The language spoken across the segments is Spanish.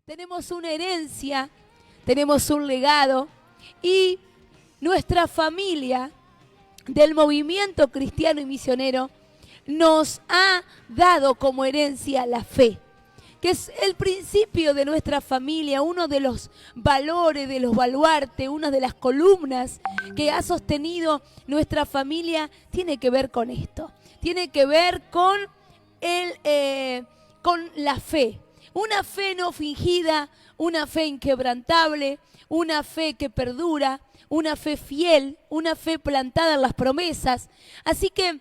Tenemos una herencia, tenemos un legado y nuestra familia del movimiento cristiano y misionero nos ha dado como herencia la fe, que es el principio de nuestra familia, uno de los valores, de los baluartes, una de las columnas que ha sostenido nuestra familia, tiene que ver con esto, tiene que ver con la fe. Una fe no fingida, una fe inquebrantable, una fe que perdura, una fe fiel, una fe plantada en las promesas. Así que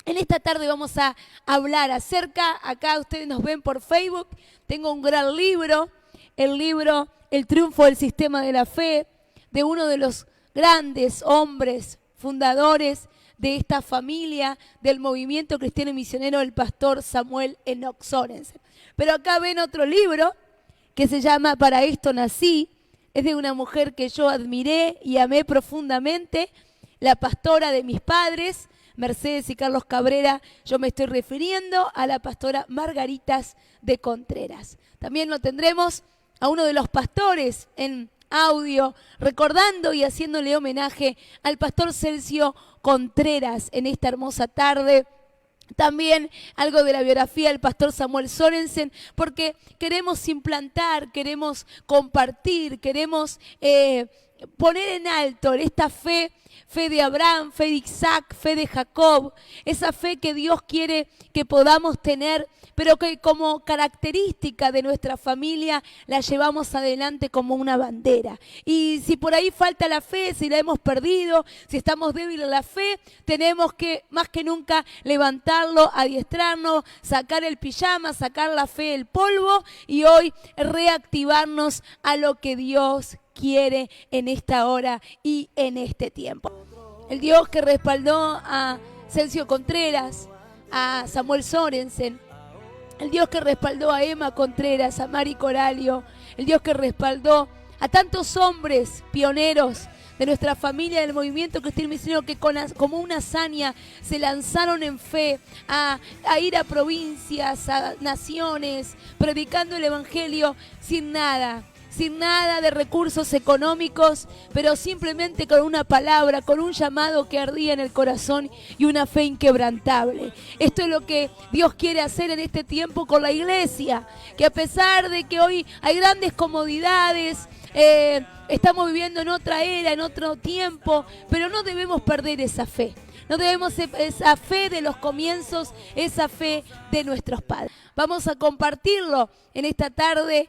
en esta tarde vamos a hablar acerca, acá ustedes nos ven por Facebook, tengo un gran libro, el libro El triunfo del sistema de la fe, de uno de los grandes hombres fundadores de esta familia del movimiento cristiano y misionero, el pastor Samuel Enoch Sorensen. Pero acá ven otro libro que se llama Para esto nací, es de una mujer que yo admiré y amé profundamente, la pastora de mis padres, Mercedes y Carlos Cabrera. Yo me estoy refiriendo a la pastora Margaritas de Contreras. También lo tendremos a uno de los pastores en audio, recordando y haciéndole homenaje al pastor Celcio Contreras en esta hermosa tarde. También algo de la biografía del pastor Samuel Sorensen, porque queremos implantar, queremos compartir, queremos poner en alto esta fe de Abraham, fe de Isaac, fe de Jacob, esa fe que Dios quiere que podamos tener, pero que como característica de nuestra familia la llevamos adelante como una bandera. Y si por ahí falta la fe, si la hemos perdido, si estamos débiles en la fe, tenemos que más que nunca levantarlo, adiestrarnos, sacar el pijama, sacar la fe del polvo y hoy reactivarnos a lo que Dios quiere en esta hora y en este tiempo. El Dios que respaldó a Celcio Contreras, a Samuel Sorensen, el Dios que respaldó a Emma Contreras, a Mari Coralio, el Dios que respaldó a tantos hombres pioneros de nuestra familia del movimiento cristiano misionero que como una hazaña se lanzaron en fe a ir a provincias, a naciones, predicando el evangelio sin nada de recursos económicos, pero simplemente con una palabra, con un llamado que ardía en el corazón y una fe inquebrantable. Esto es lo que Dios quiere hacer en este tiempo con la iglesia, que a pesar de que hoy hay grandes comodidades, estamos viviendo en otra era, en otro tiempo, pero no debemos perder esa fe. No debemos esa fe de los comienzos, esa fe de nuestros padres. Vamos a compartirlo en esta tarde,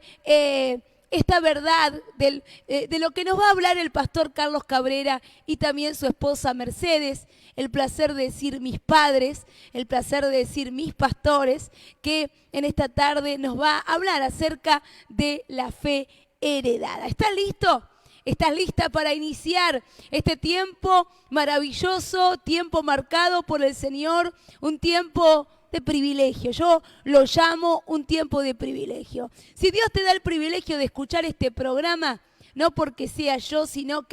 esta verdad de lo que nos va a hablar el pastor Carlos Cabrera y también su esposa Mercedes, el placer de decir mis padres, el placer de decir mis pastores, que en esta tarde nos va a hablar acerca de la fe heredada. ¿Estás listo? ¿Estás lista para iniciar este tiempo maravilloso, tiempo marcado por el Señor, un tiempo de privilegio? Yo lo llamo un tiempo de privilegio. Si Dios te da el privilegio de escuchar este programa, no porque sea yo, sino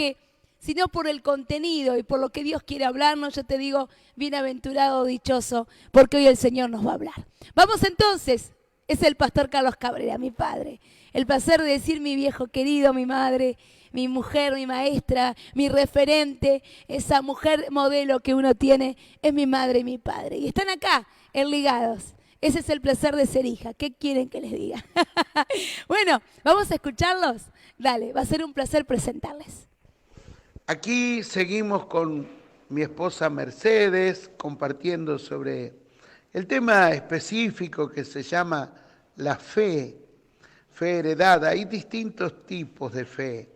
por el contenido y por lo que Dios quiere hablarnos, yo te digo, bienaventurado, dichoso, porque hoy el Señor nos va a hablar. Vamos entonces, es el pastor Carlos Cabrera, mi padre. El placer de decir mi viejo querido, mi madre, mi mujer, mi maestra, mi referente, esa mujer modelo que uno tiene, es mi madre y mi padre. Y están acá, enligados. Ese es el placer de ser hija. ¿Qué quieren que les diga? Bueno, ¿vamos a escucharlos? Dale, va a ser un placer presentarles. Aquí seguimos con mi esposa Mercedes, compartiendo sobre el tema específico que se llama la fe heredada. Hay distintos tipos de fe.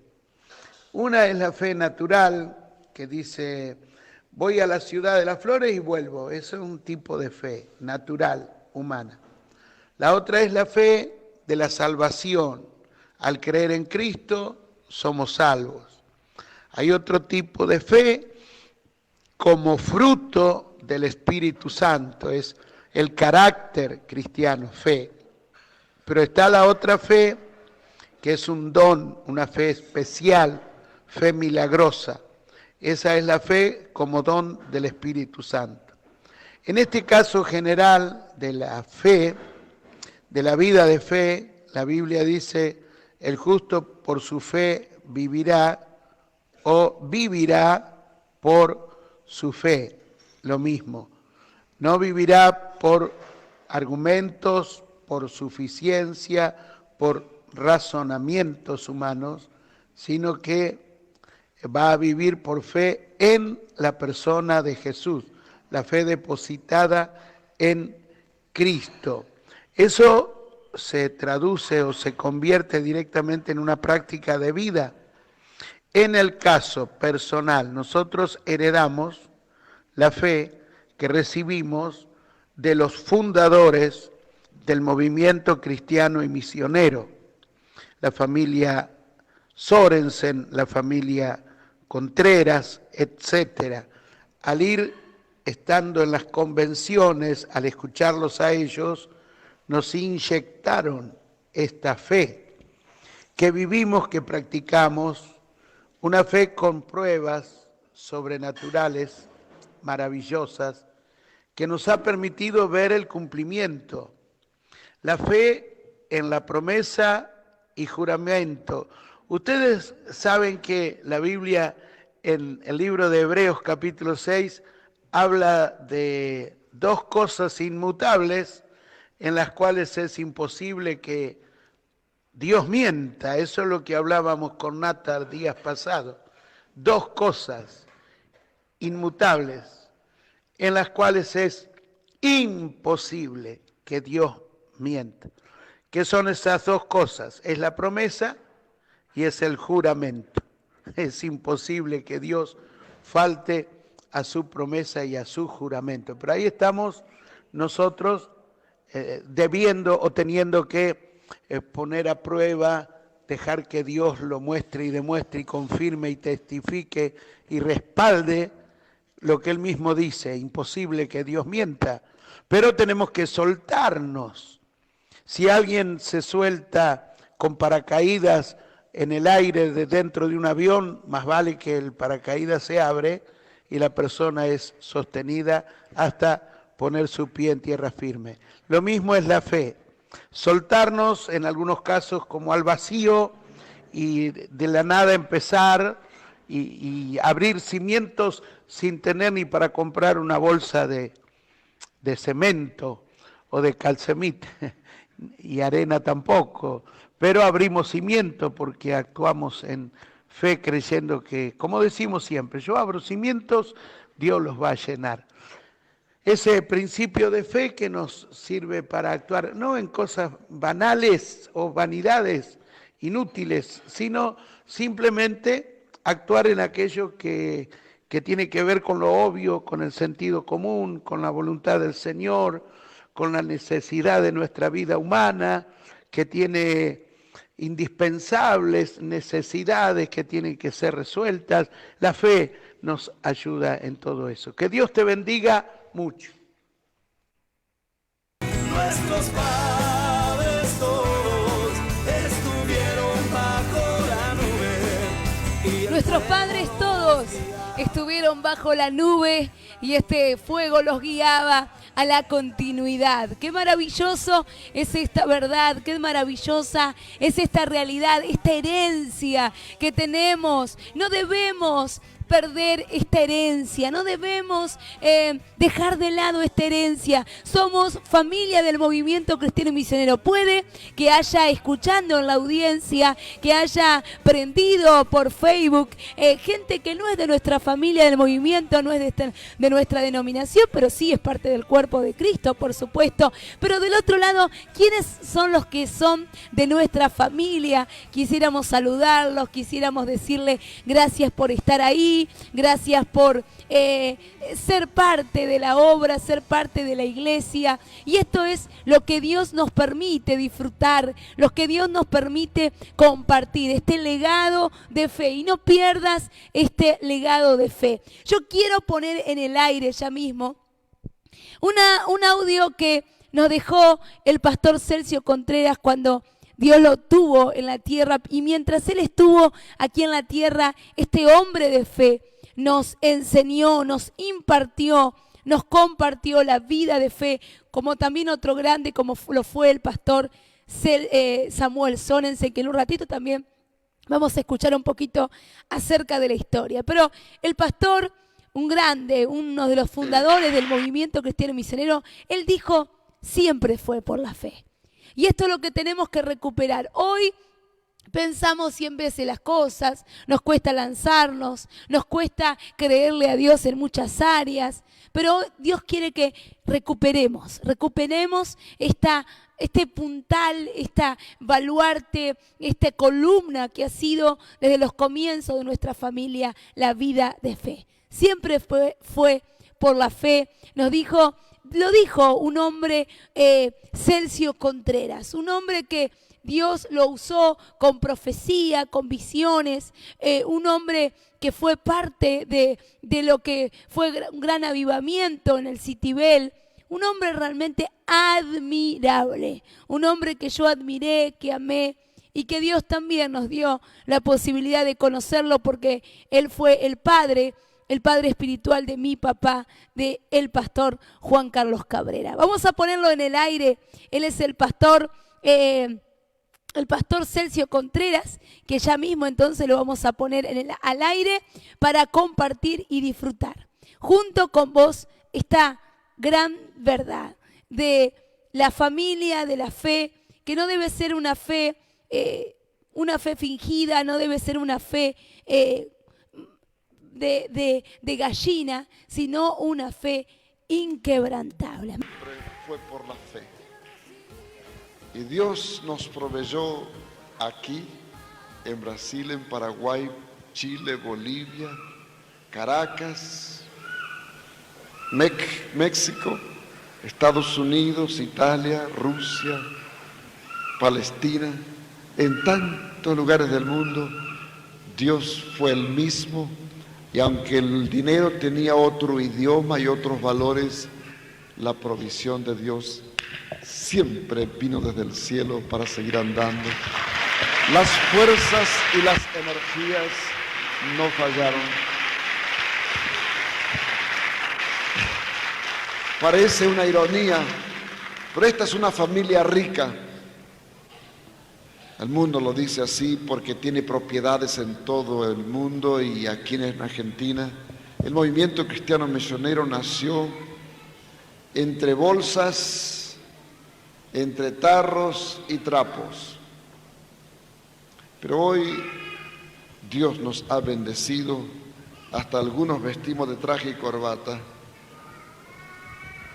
Una es la fe natural, que dice, voy a la ciudad de las flores y vuelvo. Eso es un tipo de fe natural, humana. La otra es la fe de la salvación. Al creer en Cristo, somos salvos. Hay otro tipo de fe como fruto del Espíritu Santo, es el carácter cristiano, fe. Pero está la otra fe, que es un don, una fe especial, fe milagrosa. Esa es la fe como don del Espíritu Santo. En este caso general de la fe, de la vida de fe, la Biblia dice, el justo por su fe vivirá o vivirá por su fe, lo mismo. No vivirá por argumentos, por suficiencia, por razonamientos humanos, sino que va a vivir por fe en la persona de Jesús, la fe depositada en Cristo. Eso se traduce o se convierte directamente en una práctica de vida. En el caso personal, nosotros heredamos la fe que recibimos de los fundadores del movimiento cristiano y misionero, la familia Sorensen, la familia Contreras, etcétera. Al ir estando en las convenciones, al escucharlos a ellos, nos inyectaron esta fe que vivimos, que practicamos, una fe con pruebas sobrenaturales, maravillosas, que nos ha permitido ver el cumplimiento. La fe en la promesa y juramento. Ustedes saben que la Biblia en el libro de Hebreos capítulo 6 habla de dos cosas inmutables en las cuales es imposible que Dios mienta. Eso es lo que hablábamos con Nata días pasados. Dos cosas inmutables en las cuales es imposible que Dios mienta. ¿Qué son esas dos cosas? Es la promesa y es el juramento. Es imposible que Dios falte a su promesa y a su juramento. Pero ahí estamos nosotros debiendo o teniendo que poner a prueba, dejar que Dios lo muestre y demuestre y confirme y testifique y respalde lo que Él mismo dice. Imposible que Dios mienta, pero tenemos que soltarnos. Si alguien se suelta con paracaídas en el aire de dentro de un avión, más vale que el paracaídas se abre y la persona es sostenida hasta poner su pie en tierra firme. Lo mismo es la fe. Soltarnos en algunos casos como al vacío y de la nada empezar y abrir cimientos sin tener ni para comprar una bolsa de cemento o de calcemite y arena tampoco, pero abrimos cimiento porque actuamos en fe creyendo que, como decimos siempre, yo abro cimientos, Dios los va a llenar. Ese principio de fe que nos sirve para actuar, no en cosas banales o vanidades inútiles, sino simplemente actuar en aquello que tiene que ver con lo obvio, con el sentido común, con la voluntad del Señor, con la necesidad de nuestra vida humana, que tiene indispensables necesidades que tienen que ser resueltas. La fe nos ayuda en todo eso. Que Dios te bendiga mucho. Nuestros padres todos estuvieron bajo la nube. Nuestros padres todos estuvieron bajo la nube y este fuego los guiaba a la continuidad. Qué maravilloso es esta verdad, qué maravillosa es esta realidad, esta herencia que tenemos. No debemos perder esta herencia, no debemos dejar de lado esta herencia. Somos familia del movimiento cristiano y misionero. Puede que haya escuchando en la audiencia, que haya prendido por Facebook, gente que no es de nuestra familia del movimiento, no es de nuestra denominación, pero sí es parte del cuerpo de Cristo, por supuesto. Pero del otro lado, ¿quiénes son los que son de nuestra familia? Quisiéramos saludarlos, quisiéramos decirle gracias por estar ahí, gracias por ser parte de la obra, ser parte de la iglesia. Y esto es lo que Dios nos permite disfrutar, lo que Dios nos permite compartir, este legado de fe. Y no pierdas este legado de fe. Yo quiero poner en el aire ya mismo un audio que nos dejó el pastor Celso Contreras cuando Dios lo tuvo en la tierra. Y mientras Él estuvo aquí en la tierra, este hombre de fe nos enseñó, nos impartió, nos compartió la vida de fe, como también otro grande como lo fue el pastor Samuel Sonnensen, que en un ratito también vamos a escuchar un poquito acerca de la historia. Pero el pastor, un grande, uno de los fundadores del movimiento cristiano misionero, él dijo, siempre fue por la fe. Y esto es lo que tenemos que recuperar. Hoy pensamos 100 veces las cosas, nos cuesta lanzarnos, nos cuesta creerle a Dios en muchas áreas, pero Dios quiere que recuperemos este puntal, esta baluarte, esta columna que ha sido desde los comienzos de nuestra familia la vida de fe. Siempre fue por la fe, lo dijo un hombre, Celso Contreras, un hombre que Dios lo usó con profecía, con visiones, un hombre que fue parte de lo que fue un gran avivamiento en el Citibel, un hombre realmente admirable, un hombre que yo admiré, que amé y que Dios también nos dio la posibilidad de conocerlo porque él fue el padre espiritual de mi papá, de el pastor Juan Carlos Cabrera. Vamos a ponerlo en el aire, él es el pastor Celso Contreras, que ya mismo entonces lo vamos a poner al aire para compartir y disfrutar. Junto con vos esta gran verdad de la familia, de la fe, que no debe ser una fe fingida, no debe ser una fe de gallina, sino una fe inquebrantable. Fue por la fe. Y Dios nos proveyó aquí, en Brasil, en Paraguay, Chile, Bolivia, Caracas, México, Estados Unidos, Italia, Rusia, Palestina, en tantos lugares del mundo, Dios fue el mismo, y aunque el dinero tenía otro idioma y otros valores, la provisión de Dios siempre vino desde el cielo para seguir andando. Las fuerzas y las energías no fallaron. Parece una ironía, pero esta es una familia rica. El mundo lo dice así porque tiene propiedades en todo el mundo y aquí en Argentina. El movimiento cristiano misionero nació entre bolsas, entre tarros y trapos. Pero hoy Dios nos ha bendecido, hasta algunos vestimos de traje y corbata,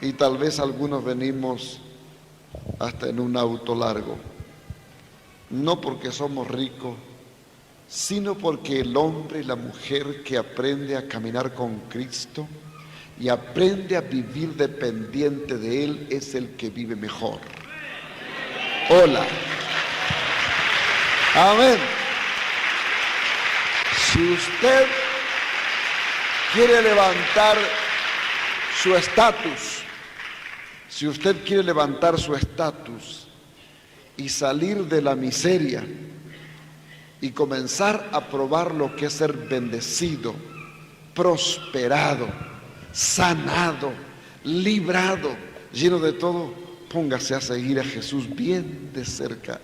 y tal vez algunos venimos hasta en un auto largo. No porque somos ricos, sino porque el hombre y la mujer que aprende a caminar con Cristo y aprende a vivir dependiente de Él es el que vive mejor. Hola. Amén. Si usted quiere levantar su estatus, y salir de la miseria y comenzar a probar lo que es ser bendecido, prosperado, sanado, librado, lleno de todo, póngase a seguir a Jesús bien de cerca,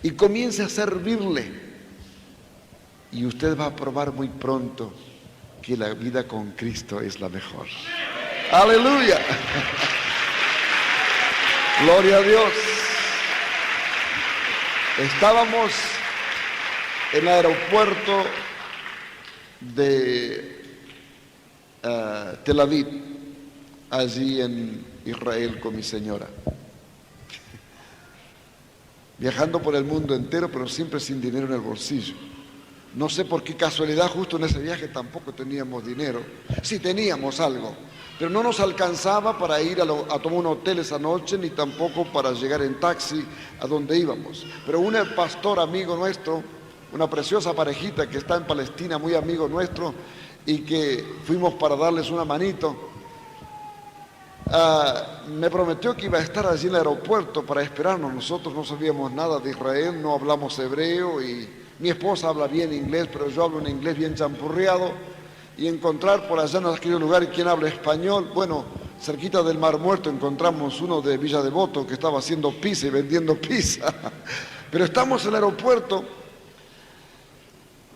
y comience a servirle, y usted va a probar muy pronto que la vida con Cristo es la mejor. ¡Aleluya! Gloria a Dios. Estábamos en el aeropuerto de Tel Aviv, allí en Israel con mi señora. Viajando por el mundo entero, pero siempre sin dinero en el bolsillo. No sé por qué casualidad, justo en ese viaje tampoco teníamos dinero. Sí teníamos algo, pero no nos alcanzaba para ir a tomar un hotel esa noche, ni tampoco para llegar en taxi a donde íbamos. Pero un pastor amigo nuestro, una preciosa parejita que está en Palestina, muy amigo nuestro, y que fuimos para darles una manito, me prometió que iba a estar allí en el aeropuerto para esperarnos. Nosotros no sabíamos nada de Israel, no hablamos hebreo, y mi esposa habla bien inglés, pero yo hablo un inglés bien champurreado, y encontrar por allá en aquel lugar quien habla español, bueno, cerquita del Mar Muerto, encontramos uno de Villa Devoto que estaba haciendo pizza y vendiendo pizza. Pero estamos en el aeropuerto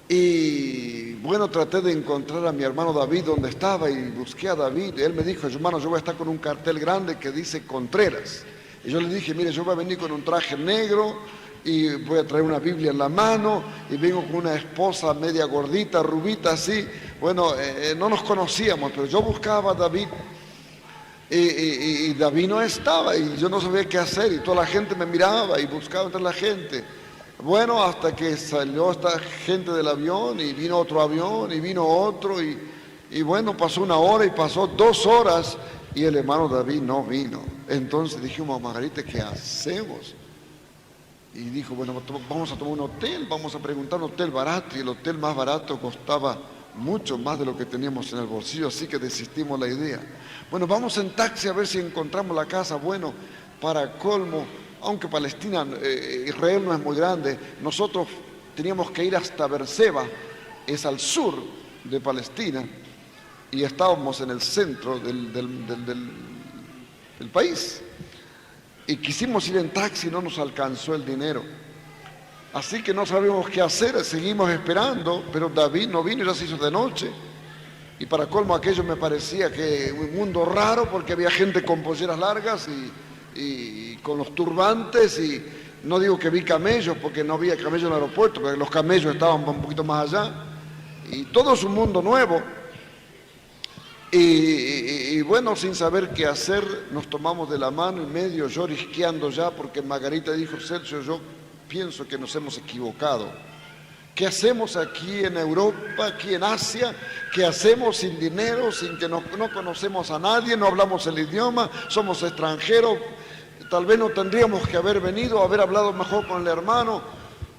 y bueno, traté de encontrar a mi hermano David donde estaba y busqué a David. Él me dijo, hermano, yo voy a estar con un cartel grande que dice Contreras. Y yo le dije, mire, yo voy a venir con un traje negro y voy a traer una Biblia en la mano y vengo con una esposa media gordita, rubita así. Bueno, no nos conocíamos, pero yo buscaba a David y David no estaba y yo no sabía qué hacer y toda la gente me miraba y buscaba entre la gente. Bueno, hasta que salió esta gente del avión y vino otro avión y vino otro y bueno, pasó 1 hora y pasó 2 horas y el hermano David no vino. Entonces dijimos, Margarita, ¿qué hacemos? Y dijo, bueno, vamos a tomar un hotel, vamos a preguntar un hotel barato, y el hotel más barato costaba mucho más de lo que teníamos en el bolsillo, así que desistimos la idea. Bueno, vamos en taxi a ver si encontramos la casa. Bueno, para colmo, aunque Palestina, Israel no es muy grande, nosotros teníamos que ir hasta Beerseba, es al sur de Palestina, y estábamos en el centro del país. Y quisimos ir en taxi, no nos alcanzó el dinero. Así que no sabíamos qué hacer, seguimos esperando, pero David no vino, ya se hizo de noche. Y para colmo aquello me parecía que un mundo raro, porque había gente con polleras largas y con los turbantes, y no digo que vi camellos, porque no había camellos en el aeropuerto, porque los camellos estaban un poquito más allá. Y todo es un mundo nuevo. Y bueno, sin saber qué hacer, nos tomamos de la mano y medio llorisqueando ya, porque Margarita dijo, Sergio, yo pienso que nos hemos equivocado. ¿Qué hacemos aquí en Europa, aquí en Asia? ¿Qué hacemos sin dinero, sin que no conocemos a nadie, no hablamos el idioma, somos extranjeros? Tal vez no tendríamos que haber venido, haber hablado mejor con el hermano.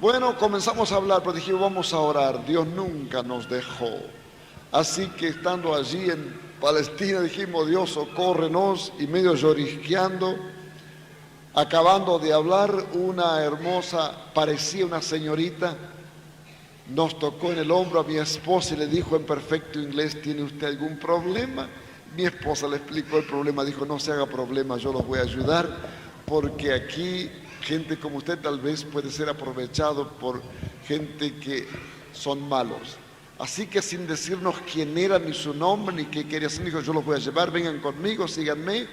Bueno, comenzamos a hablar, pero dijimos, vamos a orar. Dios nunca nos dejó. Así que estando allí en Palestina dijimos, Dios, socórrenos, y medio llorisqueando, acabando de hablar, una hermosa, parecía una señorita, nos tocó en el hombro a mi esposa y le dijo en perfecto inglés, ¿tiene usted algún problema? Mi esposa le explicó el problema, dijo, no se haga problema, yo los voy a ayudar, porque aquí gente como usted tal vez puede ser aprovechado por gente que son malos. Así que sin decirnos quién era, ni su nombre, ni qué quería hacer, dijo, yo los voy a llevar, vengan conmigo, síganme.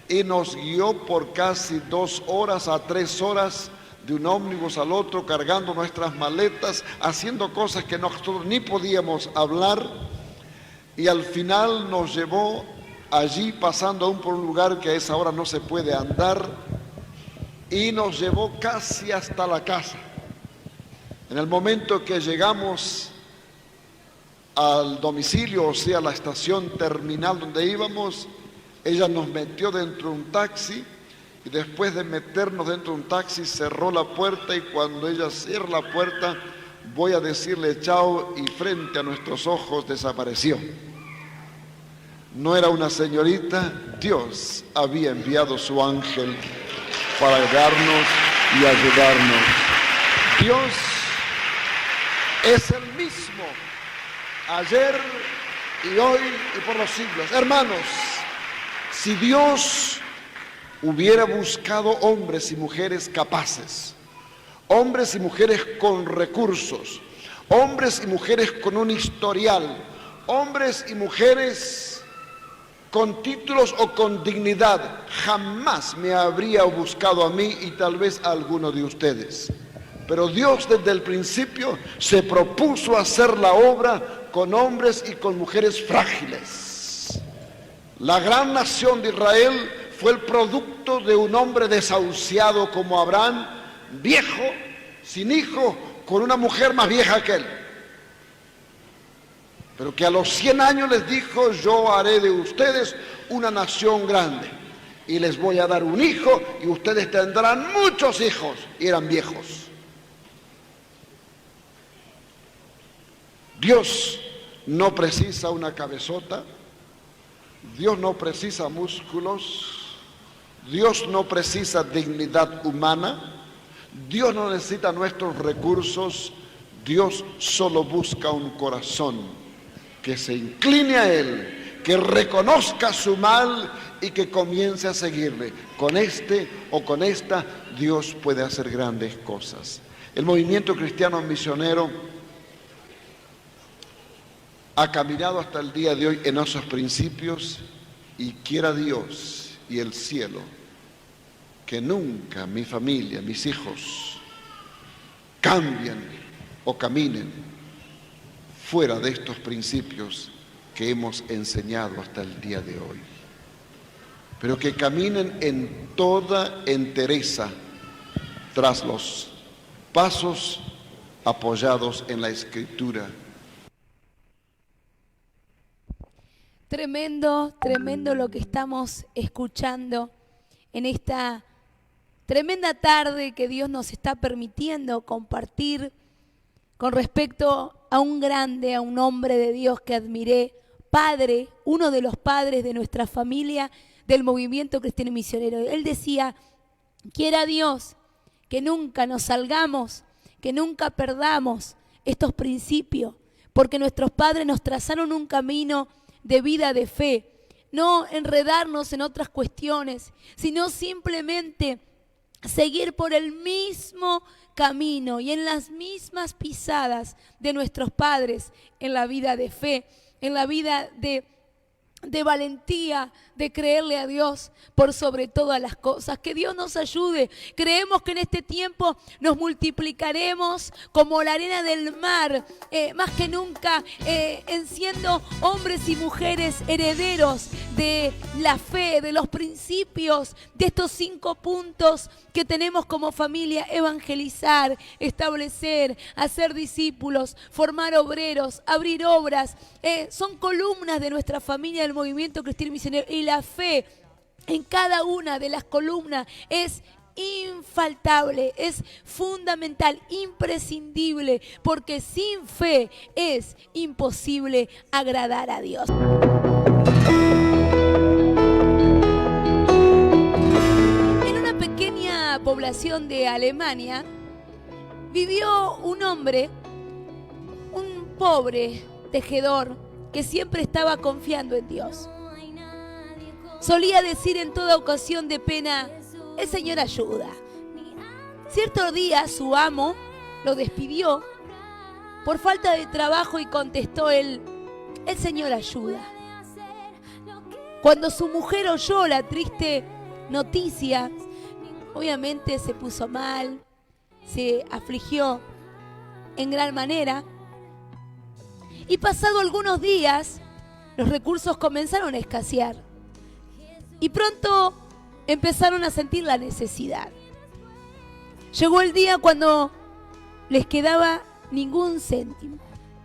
Y nos guió por casi 2 horas a 3 horas de un ómnibus al otro, cargando nuestras maletas, haciendo cosas que nosotros ni podíamos hablar. Y al final nos llevó allí, pasando aún por un lugar que a esa hora no se puede andar, y nos llevó casi hasta la casa. En el momento que llegamos al domicilio, o sea, la estación terminal donde íbamos, ella nos metió dentro de un taxi y después de meternos dentro de un taxi cerró la puerta, y cuando ella cierra la puerta, voy a decirle chao, y frente a nuestros ojos desapareció. No era una señorita, Dios había enviado su ángel para darnos y ayudarnos. Dios es el mismo ayer y hoy y por los siglos. Hermanos, si Dios hubiera buscado hombres y mujeres capaces, hombres y mujeres con recursos, hombres y mujeres con un historial, hombres y mujeres con títulos o con dignidad, jamás me habría buscado a mí y tal vez a alguno de ustedes. Pero Dios desde el principio se propuso hacer la obra con hombres y con mujeres frágiles. La gran nación de Israel fue el producto de un hombre desahuciado como Abraham, viejo, sin hijo, con una mujer más vieja que él. Pero que a los 100 años les dijo, yo haré de ustedes una nación grande y les voy a dar un hijo y ustedes tendrán muchos hijos. Y eran viejos. Dios no precisa una cabezota, Dios no precisa músculos, Dios no precisa dignidad humana, Dios no necesita nuestros recursos, Dios solo busca un corazón que se incline a Él, que reconozca su mal y que comience a seguirle. Con este o con esta, Dios puede hacer grandes cosas. El movimiento cristiano misionero ha caminado hasta el día de hoy en esos principios, y quiera Dios y el cielo que nunca mi familia, mis hijos, cambien o caminen fuera de estos principios que hemos enseñado hasta el día de hoy, pero que caminen en toda entereza tras los pasos apoyados en la Escritura. Tremendo, tremendo lo que estamos escuchando en esta tremenda tarde que Dios nos está permitiendo compartir con respecto a un grande, a un hombre de Dios que admiré, padre, uno de los padres de nuestra familia del movimiento cristiano misionero. Él decía, quiera Dios que nunca nos salgamos, que nunca perdamos estos principios, porque nuestros padres nos trazaron un camino de vida de fe, no enredarnos en otras cuestiones, sino simplemente seguir por el mismo camino y en las mismas pisadas de nuestros padres en la vida de fe, en la vida de valentía, de creerle a Dios por sobre todas las cosas. Que Dios nos ayude. Creemos que en este tiempo nos multiplicaremos como la arena del mar, más que nunca, en siendo hombres y mujeres herederos de la fe, de los principios, de estos 5 puntos que tenemos como familia: evangelizar, establecer, hacer discípulos, formar obreros, abrir obras. Son columnas de nuestra familia del movimiento cristiano misionero, y la fe en cada una de las columnas es infaltable, es fundamental, imprescindible, porque sin fe es imposible agradar a Dios. En una pequeña población de Alemania vivió un hombre, un pobre tejedor que siempre estaba confiando en Dios. Solía decir en toda ocasión de pena: el Señor ayuda. Cierto día su amo lo despidió por falta de trabajo y contestó él: el Señor ayuda. Cuando su mujer oyó la triste noticia, obviamente se puso mal, se afligió en gran manera. Y pasado algunos días, los recursos comenzaron a escasear. Y pronto empezaron a sentir la necesidad. Llegó el día cuando les quedaba ningún céntimo,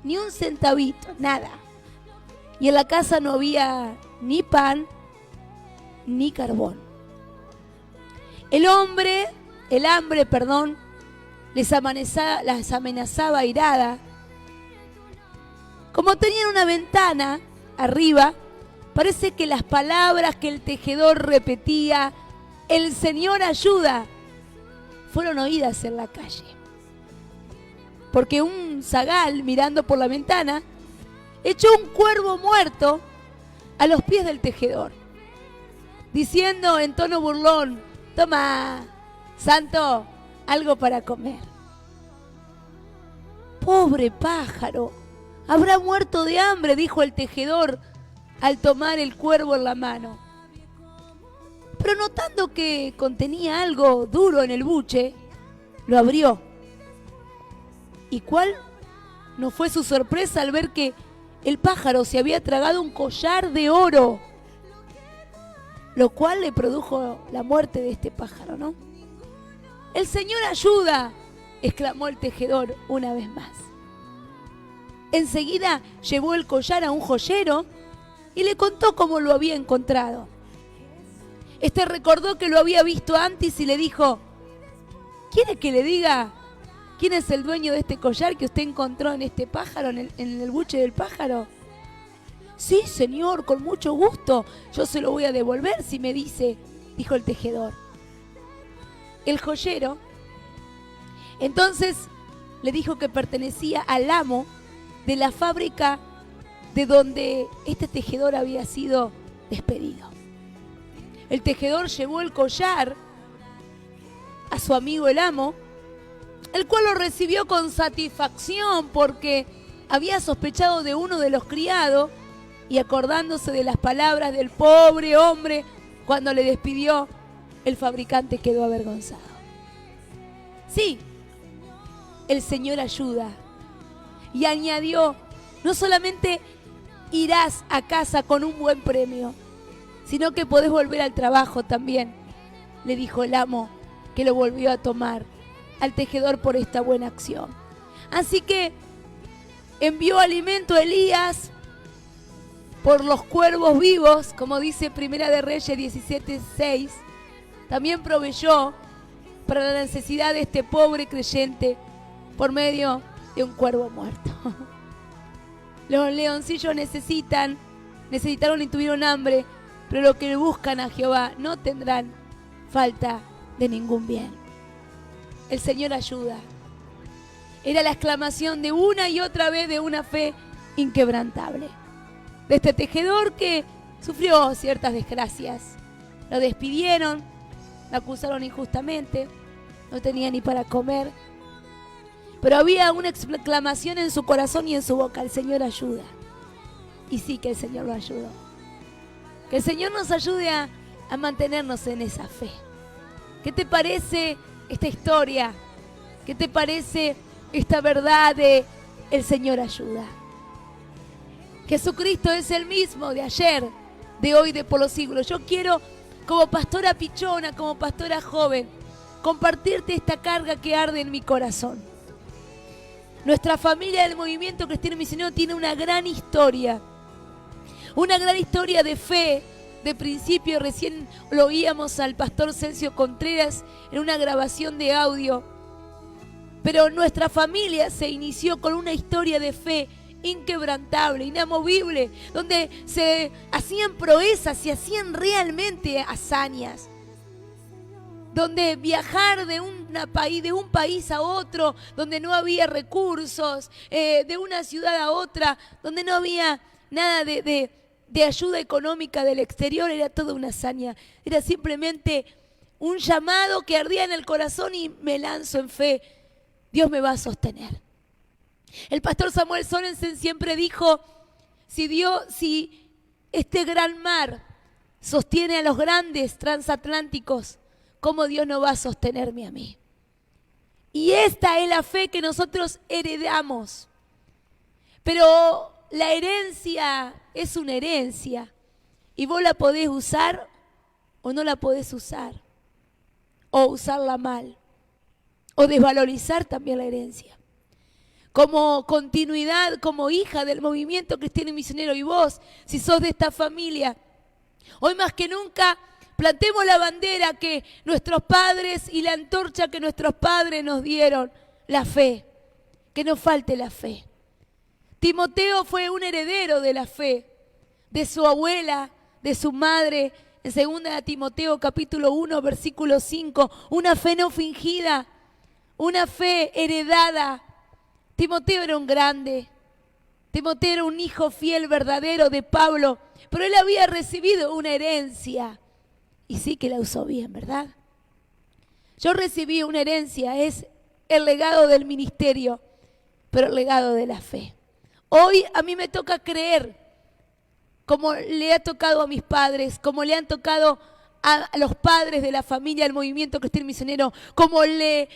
ni un centavito, nada. Y en la casa no había ni pan, ni carbón. El hambre, les amenazaba airada. Como tenían una ventana arriba, parece que las palabras que el tejedor repetía, el Señor ayuda, fueron oídas en la calle. Porque un zagal, mirando por la ventana, echó un cuervo muerto a los pies del tejedor, diciendo en tono burlón: toma, santo, algo para comer. Pobre pájaro, habrá muerto de hambre, dijo el tejedor al tomar el cuervo en la mano. Pero notando que contenía algo duro en el buche, lo abrió. ¿Y cuál no fue su sorpresa al ver que el pájaro se había tragado un collar de oro, lo cual le produjo la muerte de este pájaro, ¿no? ¡El Señor ayuda!, exclamó el tejedor una vez más. Enseguida llevó el collar a un joyero y le contó cómo lo había encontrado. Este recordó que lo había visto antes y le dijo: ¿quiere que le diga quién es el dueño de este collar que usted encontró en este pájaro, en el buche del pájaro? Sí, señor, con mucho gusto. Yo se lo voy a devolver si me dice, dijo el tejedor. El joyero entonces le dijo que pertenecía al amo de la fábrica de donde este tejedor había sido despedido. El tejedor llevó el collar a su amigo el amo, el cual lo recibió con satisfacción porque había sospechado de uno de los criados, y acordándose de las palabras del pobre hombre cuando le despidió, el fabricante quedó avergonzado. Sí, el Señor ayuda. Y añadió, no solamente irás a casa con un buen premio, sino que podés volver al trabajo también, le dijo el amo, que lo volvió a tomar al tejedor por esta buena acción. Así que envió alimento a Elías por los cuervos vivos, como dice Primera de Reyes 17:6. También proveyó para la necesidad de este pobre creyente por medio de un cuervo muerto. Los leoncillos necesitaron y tuvieron hambre, pero los que buscan a Jehová no tendrán falta de ningún bien. El Señor ayuda. Era la exclamación de una y otra vez de una fe inquebrantable. De este tejedor que sufrió ciertas desgracias. Lo despidieron, lo acusaron injustamente, no tenía ni para comer. Pero había una exclamación en su corazón y en su boca: el Señor ayuda. Y sí que el Señor lo ayudó. Que el Señor nos ayude a mantenernos en esa fe. ¿Qué te parece esta historia? ¿Qué te parece esta verdad de el Señor ayuda? Jesucristo es el mismo de ayer, de hoy, de por los siglos. Yo quiero, como pastora pichona, como pastora joven, compartirte esta carga que arde en mi corazón. Nuestra familia del Movimiento Cristiano Misionero tiene una gran historia de fe, de principio. Recién lo oíamos al pastor Celcio Contreras en una grabación de audio. Pero nuestra familia se inició con una historia de fe inquebrantable, inamovible, donde se hacían proezas, se hacían realmente hazañas. Donde viajar de un país a otro, donde no había recursos, de una ciudad a otra, donde no había nada de ayuda económica del exterior, era toda una hazaña. Era simplemente un llamado que ardía en el corazón y me lanzo en fe. Dios me va a sostener. El pastor Samuel Sorensen siempre dijo, si este gran mar sostiene a los grandes transatlánticos, ¿cómo Dios no va a sostenerme a mí? Y esta es la fe que nosotros heredamos. Pero la herencia es una herencia y vos la podés usar o no la podés usar, o usarla mal, o desvalorizar también la herencia. Como continuidad, como hija del Movimiento Cristiano y Misionero, y vos, si sos de esta familia, hoy más que nunca plantemos la bandera que nuestros padres y la antorcha que nuestros padres nos dieron, la fe, que no falte la fe. Timoteo fue un heredero de la fe, de su abuela, de su madre. En 2 Timoteo capítulo 1, versículo 5, una fe no fingida, una fe heredada. Timoteo era un grande, Timoteo era un hijo fiel, verdadero de Pablo, pero él había recibido una herencia y sí que la usó bien, ¿verdad? Yo recibí una herencia, es el legado del ministerio, pero el legado de la fe. Hoy a mí me toca creer, como le ha tocado a mis padres, como le han tocado a los padres de la familia del Movimiento Cristiano Misionero, como le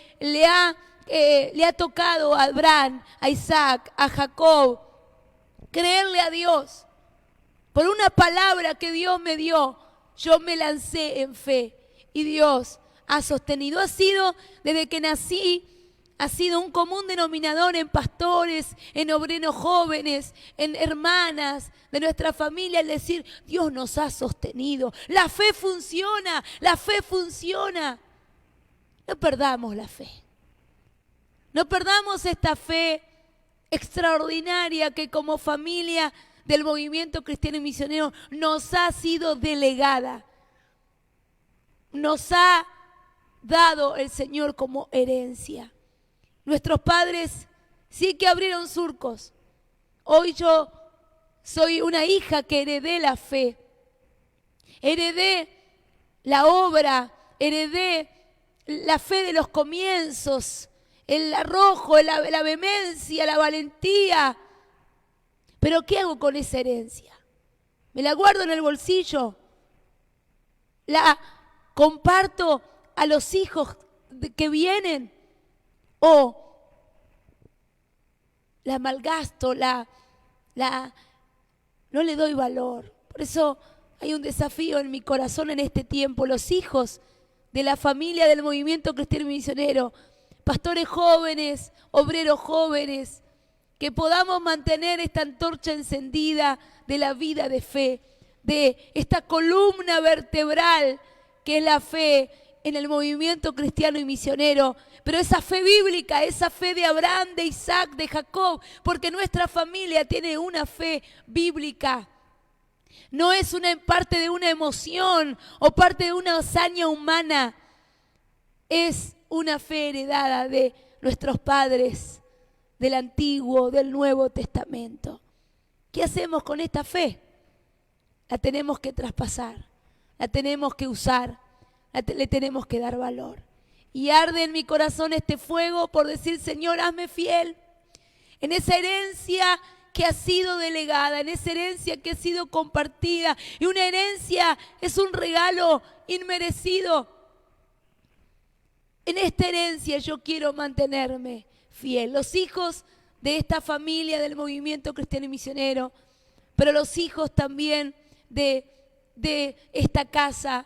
ha tocado a Abraham, a Isaac, a Jacob, creerle a Dios. Por una palabra que Dios me dio, yo me lancé en fe y Dios ha sostenido. Ha sido, desde que nací, ha sido un común denominador en pastores, en obreros jóvenes, en hermanas de nuestra familia, el decir, Dios nos ha sostenido. La fe funciona, la fe funciona. No perdamos la fe. No perdamos esta fe extraordinaria que como familia del Movimiento Cristiano y Misionero nos ha sido delegada. Nos ha dado el Señor como herencia. Nuestros padres sí que abrieron surcos. Hoy yo soy una hija que heredé la fe, heredé la obra, heredé la fe de los comienzos, el arrojo, la vehemencia, la valentía. Pero ¿qué hago con esa herencia? ¿Me la guardo en el bolsillo? ¿La comparto a los hijos que vienen? ¿O la malgasto, no le doy valor? Por eso hay un desafío en mi corazón en este tiempo. Los hijos de la familia del movimiento cristiano misionero, pastores jóvenes, obreros jóvenes, que podamos mantener esta antorcha encendida de la vida de fe, de esta columna vertebral que es la fe en el movimiento cristiano y misionero, pero esa fe bíblica, esa fe de Abraham, de Isaac, de Jacob, porque nuestra familia tiene una fe bíblica. No es parte de una emoción o parte de una hazaña humana, es una fe heredada de nuestros padres, del Antiguo, del Nuevo Testamento. ¿Qué hacemos con esta fe? La tenemos que traspasar, la tenemos que usar, le tenemos que dar valor. Y arde en mi corazón este fuego por decir: Señor, hazme fiel en esa herencia que ha sido delegada, en esa herencia que ha sido compartida. Y una herencia es un regalo inmerecido. En esta herencia yo quiero mantenerme fiel. Los hijos de esta familia del movimiento cristiano y misionero, pero los hijos también de esta casa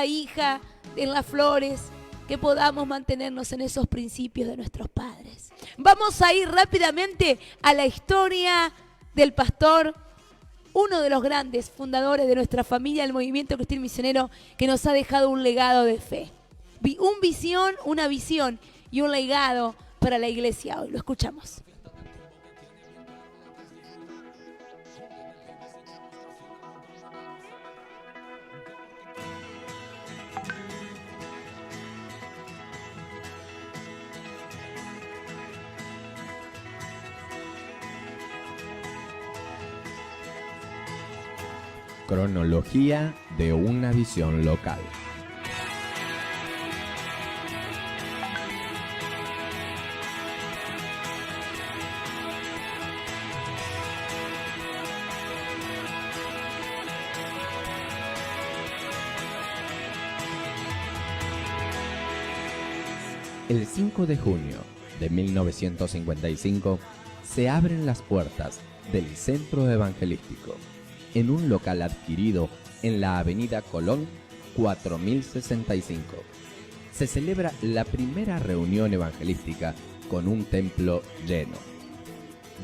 hija en Las Flores, que podamos mantenernos en esos principios de nuestros padres. Vamos a ir rápidamente a la historia del pastor, uno de los grandes fundadores de nuestra familia del movimiento cristiano misionero, que nos ha dejado un legado de fe. Una visión y un legado para la iglesia hoy. Lo escuchamos. Cronología de una visión local. El 5 de junio de 1955 se abren las puertas del Centro Evangelístico en un local adquirido en la Avenida Colón 4065. Se celebra la primera reunión evangelística con un templo lleno.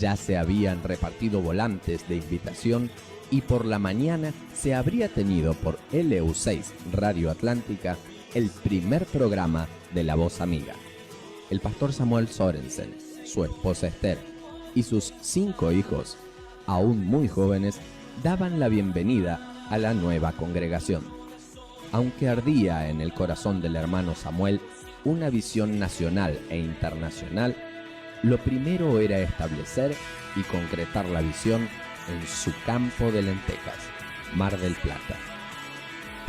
Ya se habían repartido volantes de invitación y por la mañana se habría tenido por LU6 Radio Atlántica el primer programa de La Voz Amiga. El pastor Samuel Sorensen, su esposa Esther y sus 5 hijos, aún muy jóvenes, daban la bienvenida a la nueva congregación. Aunque ardía en el corazón del hermano Samuel una visión nacional e internacional, lo primero era establecer y concretar la visión en su campo de lentejas, Mar del Plata.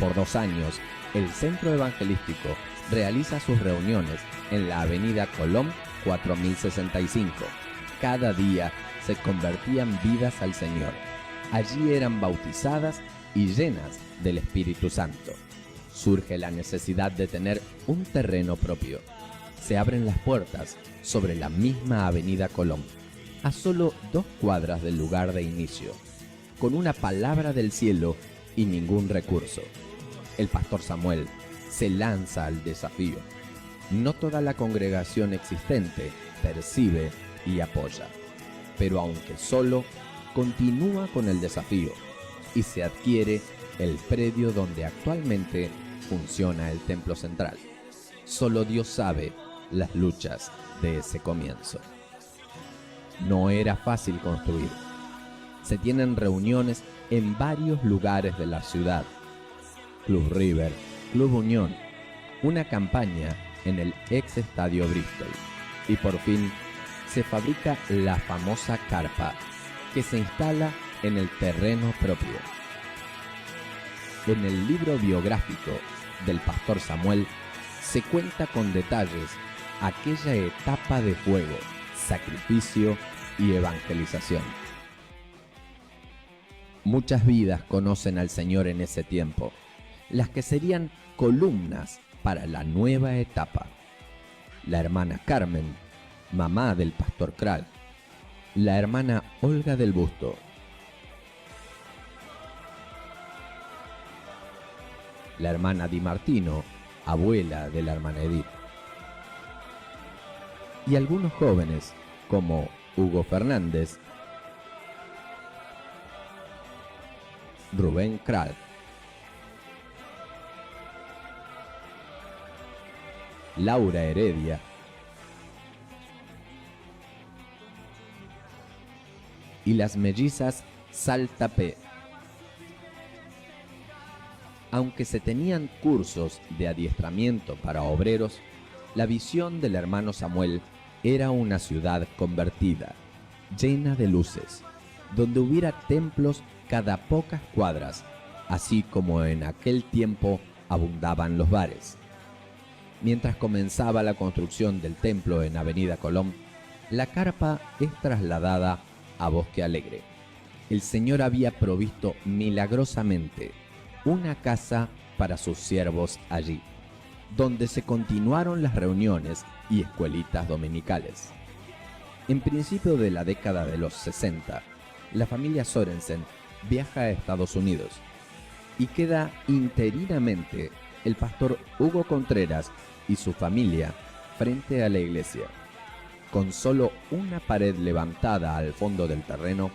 Por 2 años, el Centro Evangelístico realiza sus reuniones en la Avenida Colón 4065. Cada día se convertían vidas al Señor. Allí eran bautizadas y llenas del Espíritu Santo. Surge la necesidad de tener un terreno propio. Se abren las puertas sobre la misma Avenida Colón, a solo 2 cuadras del lugar de inicio, con una palabra del cielo y ningún recurso. El pastor Samuel se lanza al desafío. No toda la congregación existente percibe y apoya, pero aunque solo, continúa con el desafío y se adquiere el predio donde actualmente funciona el templo central. Solo Dios sabe las luchas de ese comienzo. No era fácil construir. Se tienen reuniones en varios lugares de la ciudad. Club River, Club Unión, una campaña en el ex estadio Bristol y por fin se fabrica la famosa carpa que se instala en el terreno propio. En el libro biográfico del pastor Samuel se cuenta con detalles aquella etapa de fuego, sacrificio y evangelización. Muchas vidas conocen al Señor en ese tiempo, las que serían columnas para la nueva etapa. La hermana Carmen, mamá del pastor Kral, la hermana Olga del Busto, la hermana Di Martino, abuela de la hermana Edith, y algunos jóvenes como Hugo Fernández, Rubén Kral, Laura Heredia, y las mellizas Salta P. Aunque se tenían cursos de adiestramiento para obreros, la visión del hermano Samuel era una ciudad convertida, llena de luces, donde hubiera templos cada pocas cuadras, así como en aquel tiempo abundaban los bares. Mientras comenzaba la construcción del templo en Avenida Colón, la carpa es trasladada a Bosque Alegre. El Señor había provisto milagrosamente una casa para sus siervos allí, donde se continuaron las reuniones y escuelitas dominicales. En principio de la década de los 60, la familia Sorensen viaja a Estados Unidos y queda interinamente el pastor Hugo Contreras y su familia frente a la iglesia. Con solo una pared levantada al fondo del terreno,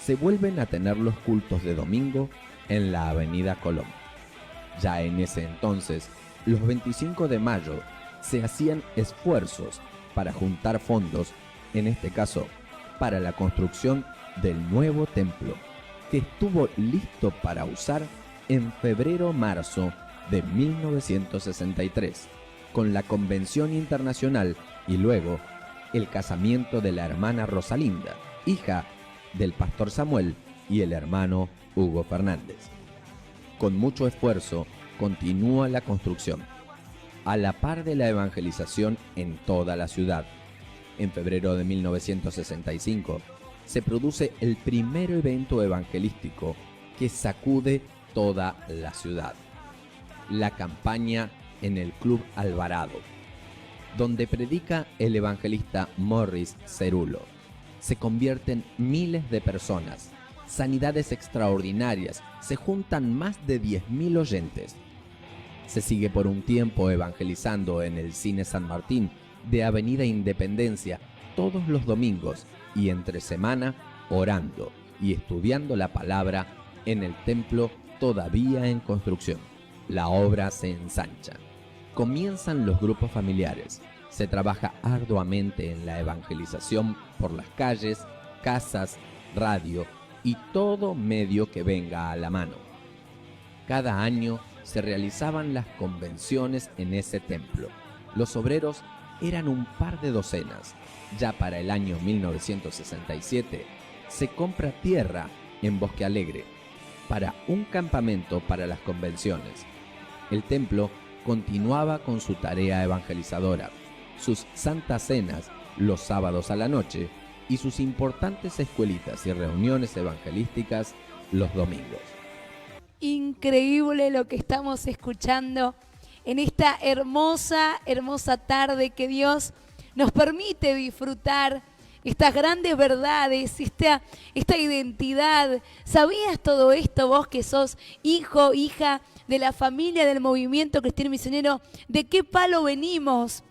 se vuelven a tener los cultos de domingo en la Avenida Colón. Ya en ese entonces, los 25 de mayo, se hacían esfuerzos para juntar fondos, en este caso, para la construcción del nuevo templo, que estuvo listo para usar en febrero-marzo de 1963, con la Convención Internacional y luego el casamiento de la hermana Rosalinda, hija del pastor Samuel y el hermano Hugo Fernández. Con mucho esfuerzo continúa la construcción, a la par de la evangelización en toda la ciudad. En febrero de 1965 se produce el primer evento evangelístico que sacude toda la ciudad: la campaña en el Club Alvarado, donde predica el evangelista Morris Cerulo. Se convierten miles de personas, sanidades extraordinarias, se juntan más de 10.000 oyentes. Se sigue por un tiempo evangelizando en el Cine San Martín de Avenida Independencia todos los domingos y entre semana orando y estudiando la palabra en el templo todavía en construcción. La obra se ensancha. Comienzan los grupos familiares. Se trabaja arduamente en la evangelización por las calles, casas, radio y todo medio que venga a la mano. Cada año se realizaban las convenciones en ese templo. Los obreros eran un par de docenas. Ya para el año 1967 se compra tierra en Bosque Alegre para un campamento para las convenciones. El templo continuaba con su tarea evangelizadora, sus santas cenas los sábados a la noche y sus importantes escuelitas y reuniones evangelísticas los domingos. Increíble lo que estamos escuchando en esta hermosa, hermosa tarde que Dios nos permite disfrutar estas grandes verdades, esta identidad. ¿Sabías todo esto vos que sos hijo, hija de la familia del movimiento cristiano misionero? ¿De qué palo venimos?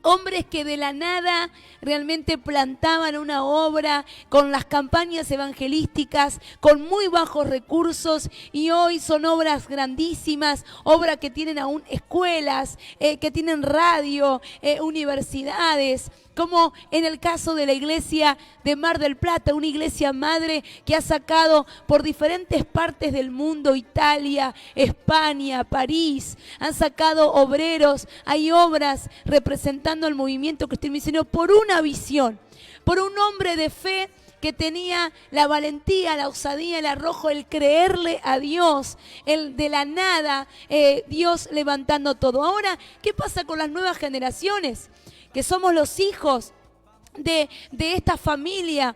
Hombres que de la nada realmente plantaban una obra con las campañas evangelísticas, con muy bajos recursos, y hoy son obras grandísimas, obras que tienen aún escuelas, que tienen radio, universidades, como en el caso de la iglesia de Mar del Plata, una iglesia madre que ha sacado por diferentes partes del mundo, Italia, España, París, han sacado obreros, hay obras representando al movimiento cristiano misionero por una visión, por un hombre de fe que tenía la valentía, la osadía, el arrojo, el creerle a Dios, el de la nada, Dios levantando todo. Ahora, ¿qué pasa con las nuevas generaciones? Que somos los hijos de esta familia.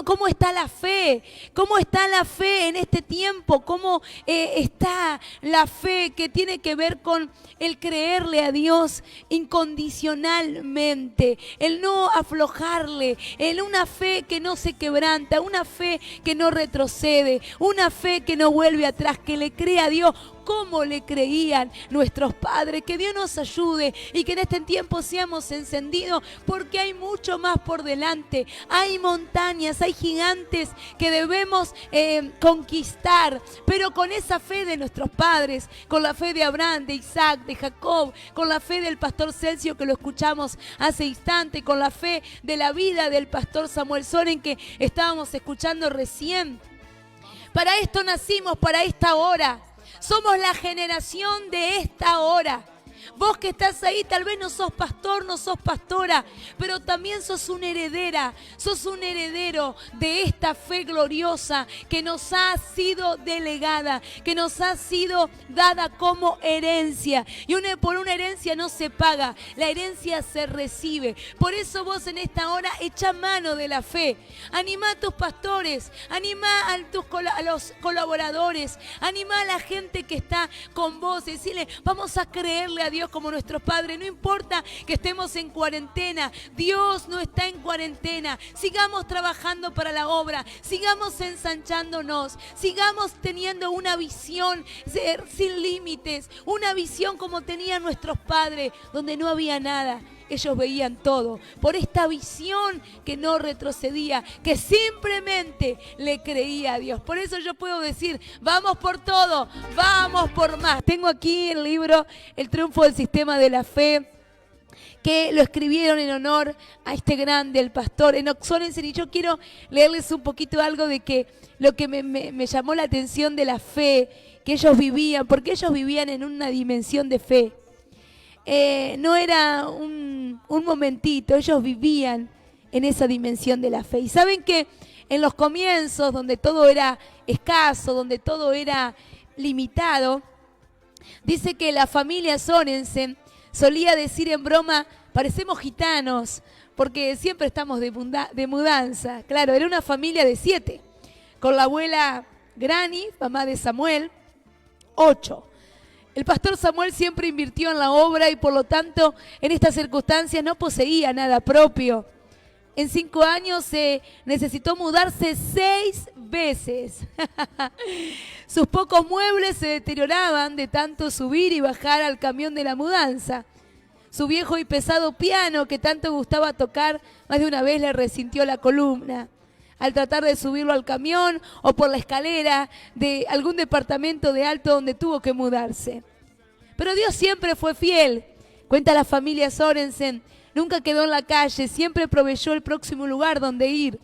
¿Cómo está la fe? ¿Cómo está la fe en este tiempo? ¿Cómo está la fe que tiene que ver con el creerle a Dios incondicionalmente? El no aflojarle, en una fe que no se quebranta, una fe que no retrocede, una fe que no vuelve atrás, que le cree a Dios como le creían nuestros padres. Que Dios nos ayude y que en este tiempo seamos encendidos, porque hay mucho más por delante. Hay montañas, hay gigantes que debemos conquistar, pero con esa fe de nuestros padres, con la fe de Abraham, de Isaac, de Jacob, con la fe del pastor Celcio que lo escuchamos hace instante, con la fe de la vida del pastor Samuel Soren que estábamos escuchando recién. Para esto nacimos, para esta hora. Somos la generación de esta hora. Vos que estás ahí, tal vez no sos pastor, no sos pastora, pero también sos una heredera, sos un heredero de esta fe gloriosa que nos ha sido delegada, que nos ha sido dada como herencia. Y por una herencia no se paga, la herencia se recibe. Por eso vos en esta hora echa mano de la fe. Anima a tus pastores, anima a los colaboradores, anima a la gente que está con vos, decirle, vamos a creerle a Dios como nuestro Padre. No importa que estemos en cuarentena, Dios no está en cuarentena. Sigamos trabajando para la obra, sigamos ensanchándonos, sigamos teniendo una visión sin límites, una visión como tenían nuestros padres, donde no había nada. Ellos veían todo, por esta visión que no retrocedía, que simplemente le creía a Dios. Por eso yo puedo decir, vamos por todo, vamos por más. Tengo aquí el libro El triunfo del sistema de la fe, que lo escribieron en honor a este grande, el pastor Enoch Sorensen, y yo quiero leerles un poquito algo de que lo que me llamó la atención de la fe que ellos vivían, porque ellos vivían en una dimensión de fe. No era un momentito, ellos vivían en esa dimensión de la fe. Y saben que en los comienzos, donde todo era escaso, donde todo era limitado, dice que la familia Sorensen solía decir en broma, parecemos gitanos, porque siempre estamos de mudanza. Claro, era una familia de 7, con la abuela Granny, mamá de Samuel, 8. El pastor Samuel siempre invirtió en la obra y por lo tanto en estas circunstancias no poseía nada propio. En 5 años se necesitó mudarse 6 veces. Sus pocos muebles se deterioraban de tanto subir y bajar al camión de la mudanza. Su viejo y pesado piano que tanto gustaba tocar, más de una vez le resintió la columna al tratar de subirlo al camión o por la escalera de algún departamento de alto donde tuvo que mudarse. Pero Dios siempre fue fiel, cuenta la familia Sorensen, nunca quedó en la calle, siempre proveyó el próximo lugar donde ir.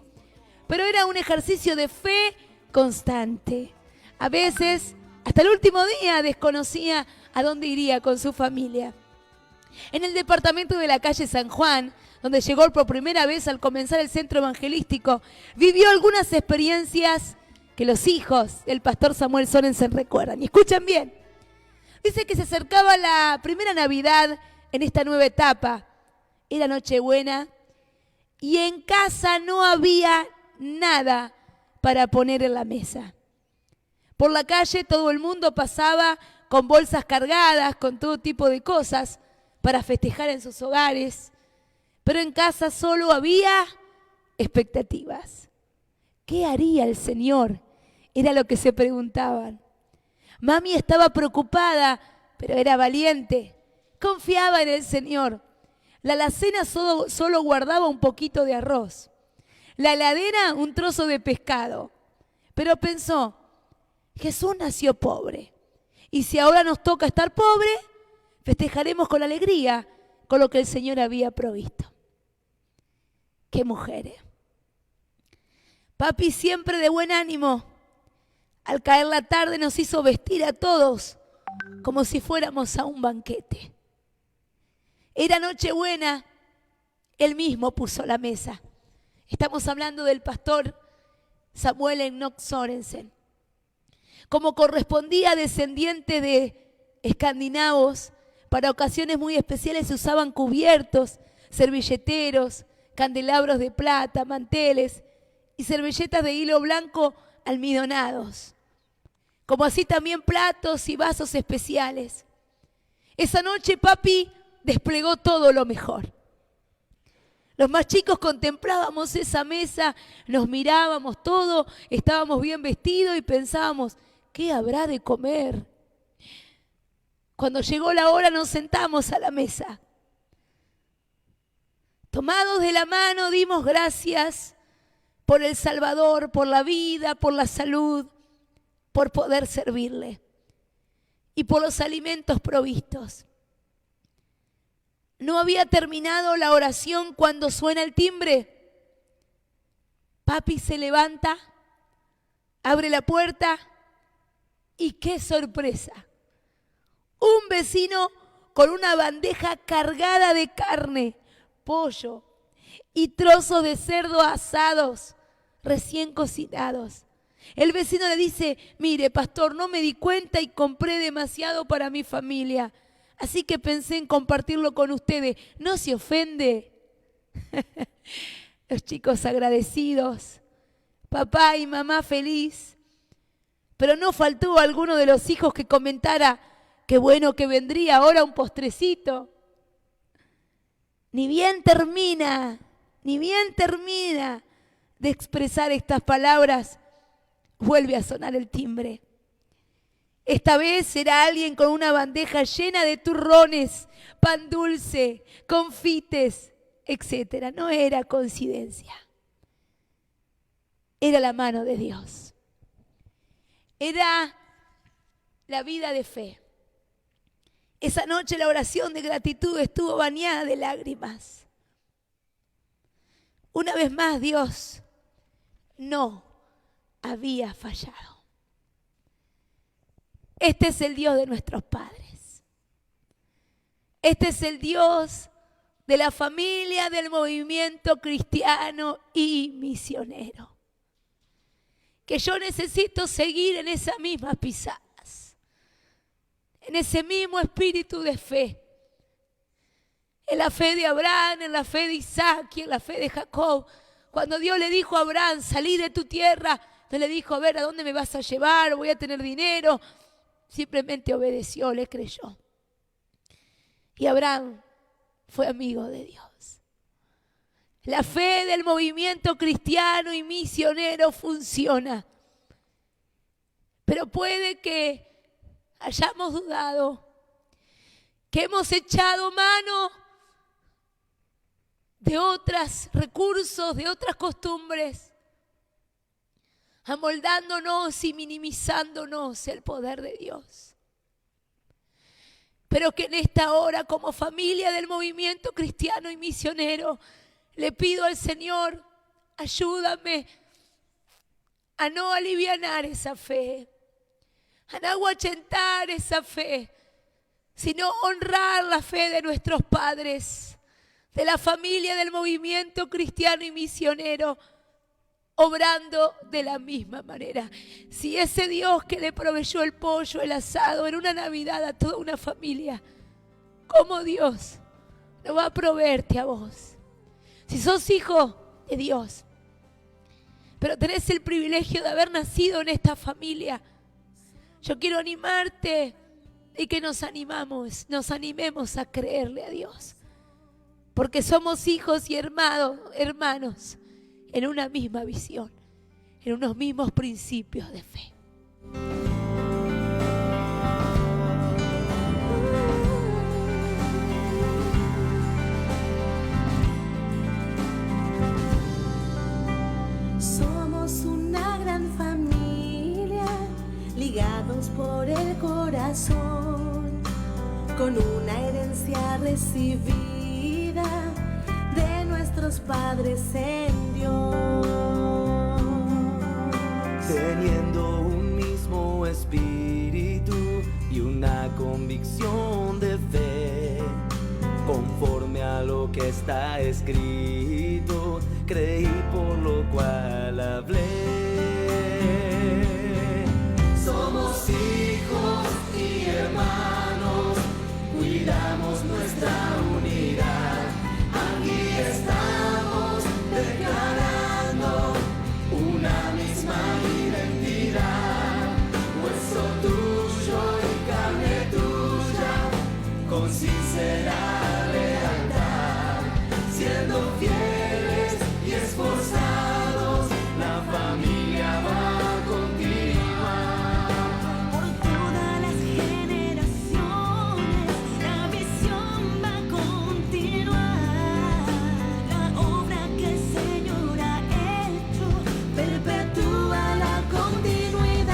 Pero era un ejercicio de fe constante. A veces, hasta el último día, desconocía a dónde iría con su familia. En el departamento de la calle San Juan, donde llegó por primera vez al comenzar el centro evangelístico, vivió algunas experiencias que los hijos del pastor Samuel Sorensen recuerdan. Y escuchen bien, dice que se acercaba la primera Navidad en esta nueva etapa. Era Nochebuena y en casa no había nada para poner en la mesa. Por la calle todo el mundo pasaba con bolsas cargadas, con todo tipo de cosas para festejar en sus hogares. Pero en casa solo había expectativas. ¿Qué haría el Señor? Era lo que se preguntaban. Mami estaba preocupada, pero era valiente. Confiaba en el Señor. La alacena solo guardaba un poquito de arroz. La heladera un trozo de pescado. Pero pensó, Jesús nació pobre. Y si ahora nos toca estar pobre, festejaremos con alegría con lo que el Señor había provisto. ¡Qué mujeres! Papi siempre de buen ánimo. Al caer la tarde nos hizo vestir a todos como si fuéramos a un banquete. Era Nochebuena, él mismo puso la mesa. Estamos hablando del pastor Samuel Enoch Sorensen. Como correspondía descendiente de escandinavos, para ocasiones muy especiales se usaban cubiertos, servilleteros, candelabros de plata, manteles y servilletas de hilo blanco almidonados, como así también platos y vasos especiales. Esa noche papi desplegó todo lo mejor. Los más chicos contemplábamos esa mesa, nos mirábamos todo, estábamos bien vestidos y pensábamos, ¿qué habrá de comer? Cuando llegó la hora nos sentamos a la mesa. Tomados de la mano dimos gracias por el Salvador, por la vida, por la salud, por poder servirle y por los alimentos provistos. No había terminado la oración cuando suena el timbre. Papi se levanta, abre la puerta y ¡qué sorpresa! Un vecino con una bandeja cargada de carne, pollo y trozos de cerdo asados, recién cocinados. El vecino le dice, mire, pastor, no me di cuenta y compré demasiado para mi familia, así que pensé en compartirlo con ustedes. ¿No se ofende? Los chicos agradecidos, papá y mamá feliz, pero no faltó alguno de los hijos que comentara, qué bueno que vendría ahora un postrecito. Ni bien termina de expresar estas palabras, vuelve a sonar el timbre. Esta vez era alguien con una bandeja llena de turrones, pan dulce, confites, etc. No era coincidencia. Era la mano de Dios. Era la vida de fe. Esa noche la oración de gratitud estuvo bañada de lágrimas. Una vez más Dios no había fallado. Este es el Dios de nuestros padres. Este es el Dios de la familia del movimiento cristiano y misionero. Que yo necesito seguir en esa misma pisada. En ese mismo espíritu de fe, en la fe de Abraham, en la fe de Isaac y en la fe de Jacob. Cuando Dios le dijo a Abraham, salí de tu tierra, no le dijo, a ver, ¿a dónde me vas a llevar? ¿Voy a tener dinero? Simplemente obedeció, le creyó. Y Abraham fue amigo de Dios. La fe del movimiento cristiano y misionero funciona. Pero puede que hayamos dudado, que hemos echado mano de otros recursos, de otras costumbres, amoldándonos y minimizándonos el poder de Dios. Pero que en esta hora, como familia del movimiento cristiano y misionero, le pido al Señor, ayúdame a no alivianar esa fe, a no aguayentar esa fe, sino honrar la fe de nuestros padres, de la familia del movimiento cristiano y misionero, obrando de la misma manera. Si ese Dios que le proveyó el pollo, el asado en una Navidad a toda una familia, ¿cómo Dios no va a proveerte a vos? Si sos hijo de Dios, pero tenés el privilegio de haber nacido en esta familia, yo quiero animarte y que nos animemos a creerle a Dios. Porque somos hijos y hermanos en una misma visión, en unos mismos principios de fe. Somos una gran familia, ligados por el corazón, con una herencia recibida de nuestros padres en Dios. Teniendo un mismo espíritu y una convicción de fe, conforme a lo que está escrito, creí por lo cual hablé. hijos y hermanos, cuidamos nuestra unidad. Aquí estamos declarando una misma identidad. Hueso tuyo y carne tuya, con sincera lealtad, siendo fieles y esforzados, la familia va a continuar. Por todas las generaciones, la visión va a continuar. La obra que el Señor ha hecho perpetúa la continuidad.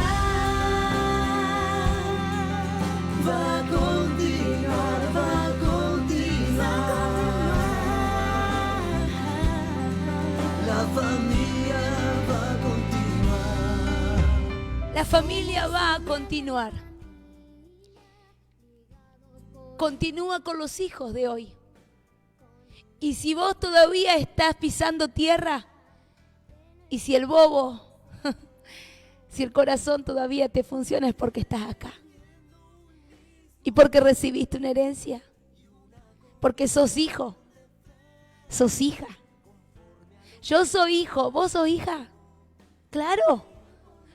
Va a continuar, va a continuar. La familia va a continuar. La familia va a continuar. Continúa con los hijos de hoy. Y si vos todavía estás pisando tierra, y si el bobo, si el corazón todavía te funciona, es porque estás acá. Y porque recibiste una herencia. Porque sos hijo, sos hija. Yo soy hijo, vos sos hija. Claro,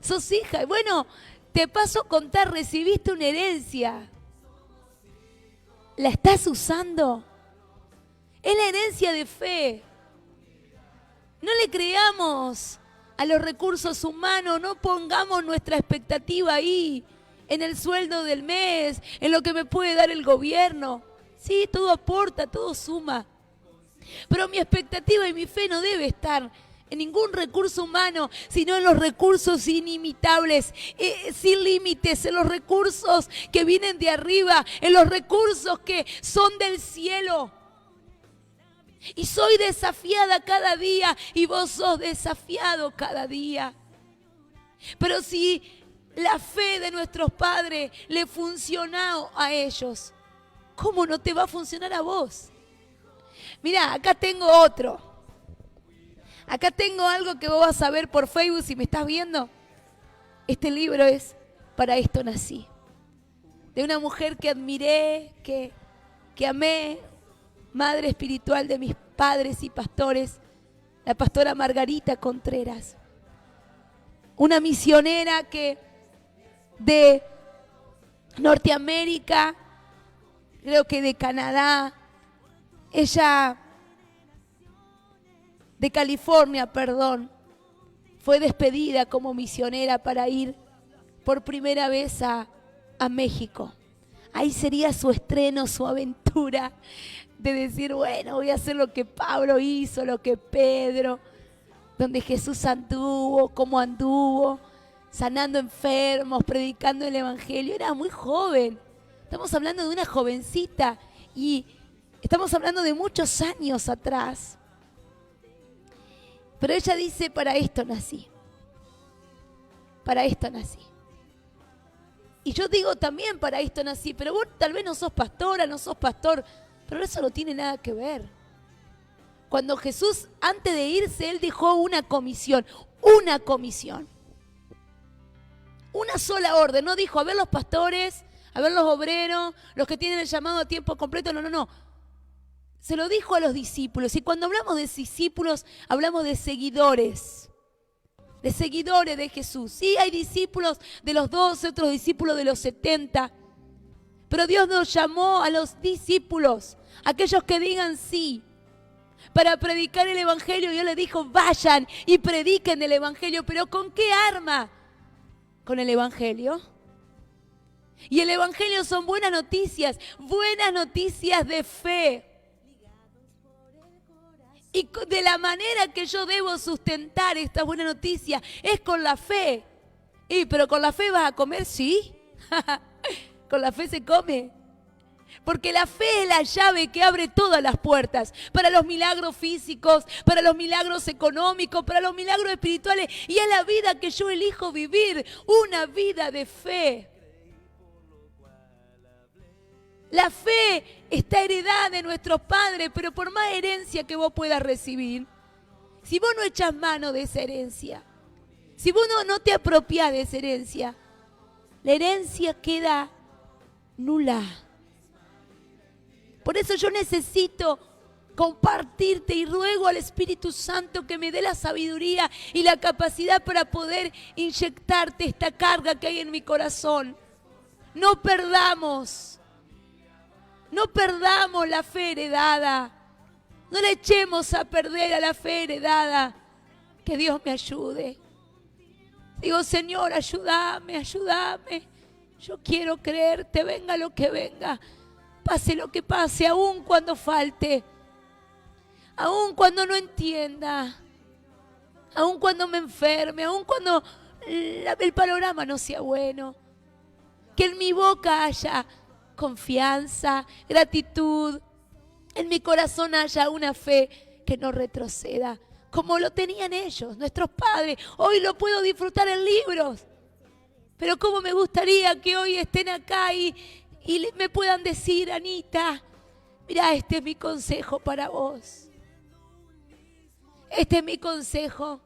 sos hija. Y bueno, te paso a contar, recibiste una herencia. ¿La estás usando? Es la herencia de fe. No le creamos a los recursos humanos, no pongamos nuestra expectativa ahí, en el sueldo del mes, en lo que me puede dar el gobierno. Sí, todo aporta, todo suma. Pero mi expectativa y mi fe no debe estar en ningún recurso humano, sino en los recursos inimitables, sin límites, en los recursos que vienen de arriba, en los recursos que son del cielo. Y soy desafiada cada día y vos sos desafiado cada día. Pero si la fe de nuestros padres le funcionó a ellos, ¿cómo no te va a funcionar a vos? Mirá, acá tengo otro. Acá tengo algo que vos vas a ver por Facebook si me estás viendo. Este libro es Para esto nací. De una mujer que admiré, que amé, madre espiritual de mis padres y pastores, la pastora Margarita Contreras. Una misionera que de Norteamérica, creo que de Canadá, ella de California, perdón, fue despedida como misionera para ir por primera vez a México. Ahí sería su estreno, su aventura de decir, bueno, voy a hacer lo que Pablo hizo, lo que Pedro, donde Jesús anduvo, cómo anduvo, sanando enfermos, predicando el evangelio. Era muy joven. Estamos hablando de una jovencita y estamos hablando de muchos años atrás. Pero ella dice, para esto nací. Para esto nací. Y yo digo también, para esto nací. Pero vos tal vez no sos pastora, no sos pastor. Pero eso no tiene nada que ver. Cuando Jesús, antes de irse, Él dejó una comisión. Una comisión. Una sola orden. No dijo, a ver los pastores, a ver los obreros, los que tienen el llamado a tiempo completo. No, no, no. Se lo dijo a los discípulos. Y cuando hablamos de discípulos, hablamos de seguidores. De seguidores de Jesús. Sí, hay discípulos de los 12, otros discípulos de los 70. Pero Dios nos llamó a los discípulos, aquellos que digan sí, para predicar el evangelio. Dios les dijo, vayan y prediquen el evangelio. ¿Pero con qué arma? Con el evangelio. Y el evangelio son buenas noticias de fe. Y de la manera que yo debo sustentar esta buena noticia es con la fe. Pero con la fe vas a comer, sí. Con la fe se come. Porque la fe es la llave que abre todas las puertas. Para los milagros físicos, para los milagros económicos, para los milagros espirituales. Y es la vida que yo elijo vivir. Una vida de fe. La fe está heredada de nuestros padres, pero por más herencia que vos puedas recibir, si vos no echas mano de esa herencia, si vos no te apropiás de esa herencia, la herencia queda nula. Por eso yo necesito compartirte y ruego al Espíritu Santo que me dé la sabiduría y la capacidad para poder inyectarte esta carga que hay en mi corazón. No perdamos la fe heredada. No le echemos a perder a la fe heredada. Que Dios me ayude. Digo, Señor, ayúdame, ayúdame. Yo quiero creerte, venga lo que venga. Pase lo que pase, aun cuando falte. Aun cuando no entienda. Aun cuando me enferme. Aun cuando el panorama no sea bueno. Que en mi boca haya confianza, gratitud. En mi corazón haya una fe que no retroceda. Como lo tenían ellos, nuestros padres. Hoy lo puedo disfrutar en libros. Pero cómo me gustaría que hoy estén acá y me puedan decir, Anita, mira, este es mi consejo para vos. Este es mi consejo.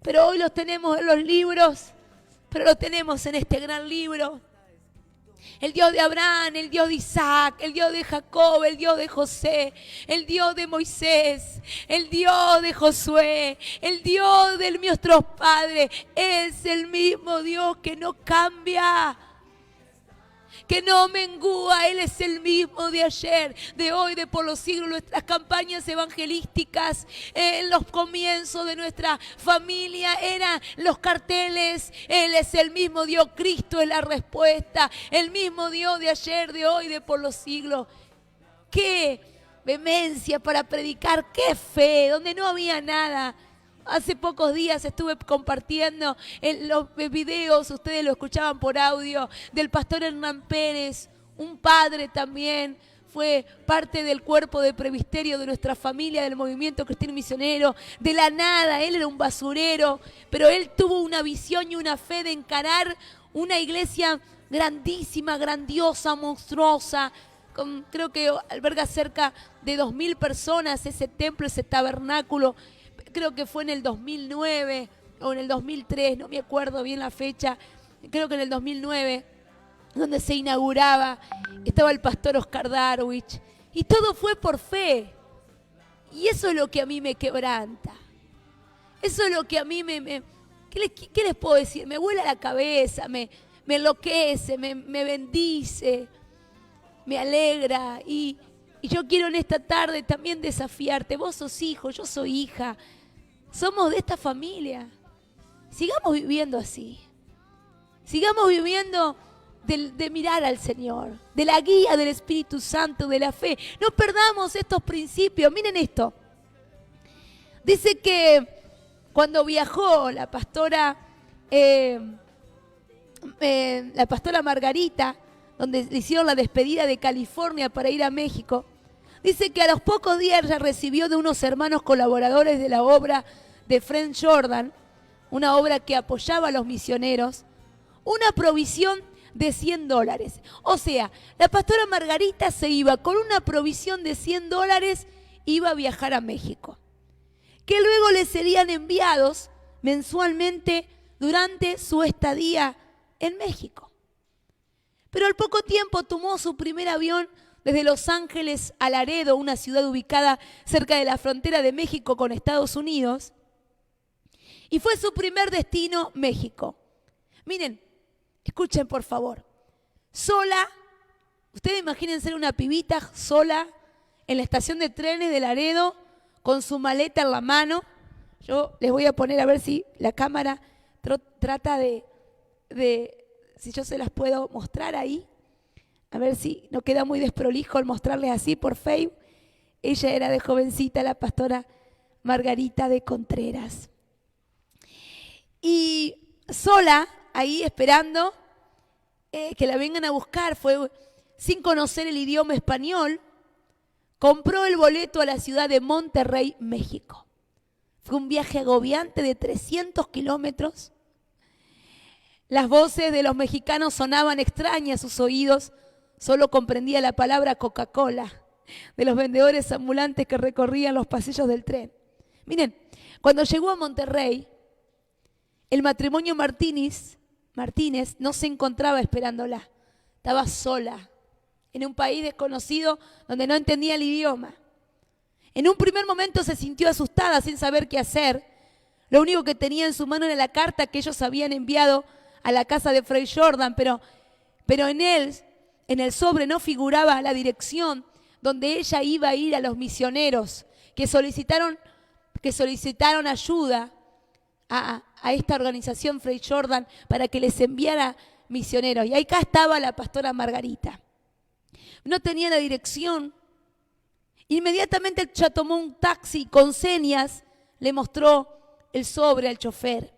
Pero hoy los tenemos en los libros, pero los tenemos en este gran libro. El Dios de Abraham, el Dios de Isaac, el Dios de Jacob, el Dios de José, el Dios de Moisés, el Dios de Josué, el Dios de nuestros padres, es el mismo Dios que no cambia, que no mengúa. Él es el mismo de ayer, de hoy, de por los siglos. Nuestras campañas evangelísticas en los comienzos de nuestra familia eran los carteles. Él es el mismo Dios, Cristo es la respuesta, el mismo Dios de ayer, de hoy, de por los siglos. Qué vehemencia para predicar, qué fe, donde no había nada. Hace pocos días estuve compartiendo en los videos, ustedes lo escuchaban por audio, del pastor Hernán Pérez, un padre también, fue parte del cuerpo de presbiterio de nuestra familia, del movimiento cristiano misionero, de la nada. Él era un basurero, pero él tuvo una visión y una fe de encarar una iglesia grandísima, grandiosa, monstruosa. Creo que alberga cerca de 2.000 personas ese templo, ese tabernáculo. Creo que fue en el 2009 o en el 2003, no me acuerdo bien la fecha, creo que en el 2009, donde se inauguraba, estaba el pastor Oscar Darwich, y todo fue por fe. Y eso es lo que a mí me quebranta. Eso es lo que a mí ¿qué les puedo decir? Me vuela la cabeza, me enloquece, me bendice, me alegra. Y yo quiero en esta tarde también desafiarte. Vos sos hijo, yo soy hija. Somos de esta familia. Sigamos viviendo así. Sigamos viviendo de mirar al Señor, de la guía del Espíritu Santo, de la fe. No perdamos estos principios. Miren esto. Dice que cuando viajó la pastora Margarita, donde le hicieron la despedida de California para ir a México, dice que a los pocos días ya recibió de unos hermanos colaboradores de la obra de Fred Jordan, una obra que apoyaba a los misioneros, una provisión de $100. O sea, la pastora Margarita se iba con una provisión de $100, iba a viajar a México, que luego le serían enviados mensualmente durante su estadía en México. Pero al poco tiempo tomó su primer avión desde Los Ángeles a Laredo, una ciudad ubicada cerca de la frontera de México con Estados Unidos, y fue su primer destino México. Miren, escuchen por favor. Sola, ustedes imaginen ser una pibita sola en la estación de trenes de Laredo, con su maleta en la mano. Yo les voy a poner a ver si la cámara trata de si yo se las puedo mostrar ahí. A ver si no queda muy desprolijo al mostrarles así por Facebook. Ella era de jovencita, la pastora Margarita de Contreras. Y sola, ahí esperando que la vengan a buscar, fue sin conocer el idioma español, compró el boleto a la ciudad de Monterrey, México. Fue un viaje agobiante de 300 kilómetros. Las voces de los mexicanos sonaban extrañas a sus oídos. Solo comprendía la palabra Coca-Cola de los vendedores ambulantes que recorrían los pasillos del tren. Miren, cuando llegó a Monterrey, el matrimonio Martínez Martínez no se encontraba esperándola. Estaba sola, en un país desconocido donde no entendía el idioma. En un primer momento se sintió asustada sin saber qué hacer. Lo único que tenía en su mano era la carta que ellos habían enviado a la casa de Fray Jordan, pero en el sobre no figuraba la dirección donde ella iba a ir a los misioneros que solicitaron ayuda a esta organización Fray Jordan para que les enviara misioneros. Y acá estaba la pastora Margarita. No tenía la dirección. Inmediatamente ella tomó un taxi con señas, le mostró el sobre al chofer.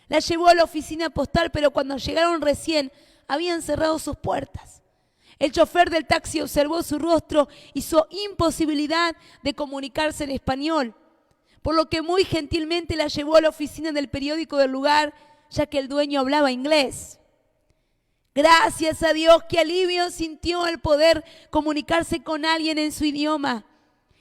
La llevó a la oficina postal, pero cuando llegaron recién habían cerrado sus puertas. El chofer del taxi observó su rostro y su imposibilidad de comunicarse en español, por lo que muy gentilmente la llevó a la oficina del periódico del lugar, ya que el dueño hablaba inglés. Gracias a Dios, qué alivio sintió al poder comunicarse con alguien en su idioma.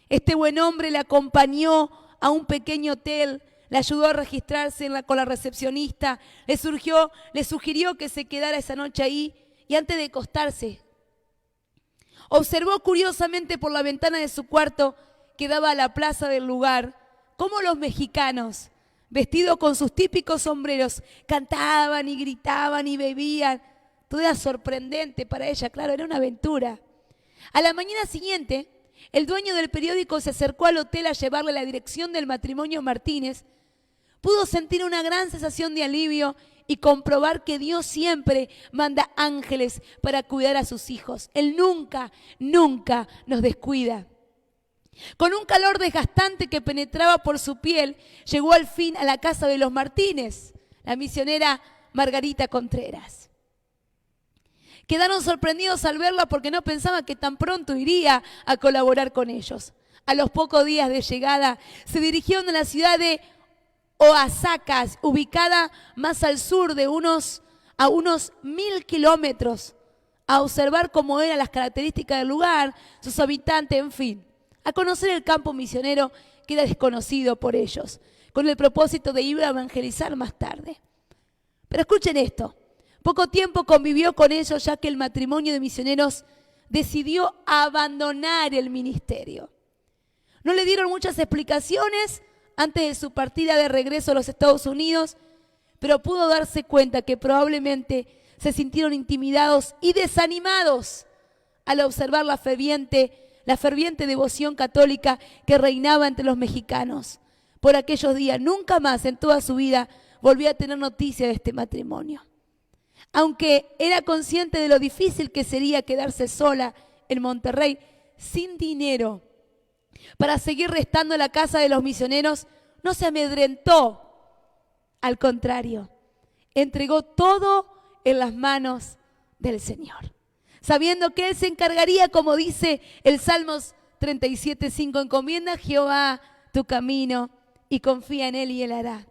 Este buen hombre la acompañó a un pequeño hotel, le ayudó a registrarse con la recepcionista, le sugirió que se quedara esa noche ahí y antes de acostarse, observó curiosamente por la ventana de su cuarto que daba a la plaza del lugar cómo los mexicanos, vestidos con sus típicos sombreros, cantaban y gritaban y bebían. Todo era sorprendente para ella, claro, era una aventura. A la mañana siguiente, el dueño del periódico se acercó al hotel a llevarle la dirección del matrimonio Martínez. Pudo sentir una gran sensación de alivio y comprobar que Dios siempre manda ángeles para cuidar a sus hijos. Él nunca, nunca nos descuida. Con un calor desgastante que penetraba por su piel, llegó al fin a la casa de los Martínez, la misionera Margarita Contreras. Quedaron sorprendidos al verla porque no pensaban que tan pronto iría a colaborar con ellos. A los pocos días de llegada, se dirigieron a la ciudad de Oaxaca, ubicada más al sur a unos 1000 kilómetros, a observar cómo eran las características del lugar, sus habitantes, en fin, a conocer el campo misionero que era desconocido por ellos, con el propósito de ir a evangelizar más tarde. Pero escuchen esto, poco tiempo convivió con ellos ya que el matrimonio de misioneros decidió abandonar el ministerio. No le dieron muchas explicaciones antes de su partida de regreso a los Estados Unidos, pero pudo darse cuenta que probablemente se sintieron intimidados y desanimados al observar la ferviente devoción católica que reinaba entre los mexicanos. Por aquellos días, nunca más en toda su vida volvió a tener noticia de este matrimonio. Aunque era consciente de lo difícil que sería quedarse sola en Monterrey, sin dinero, para seguir restando en la casa de los misioneros, no se amedrentó. Al contrario, entregó todo en las manos del Señor, sabiendo que Él se encargaría, como dice el Salmos 37:5, encomienda a Jehová tu camino y confía en Él y Él hará.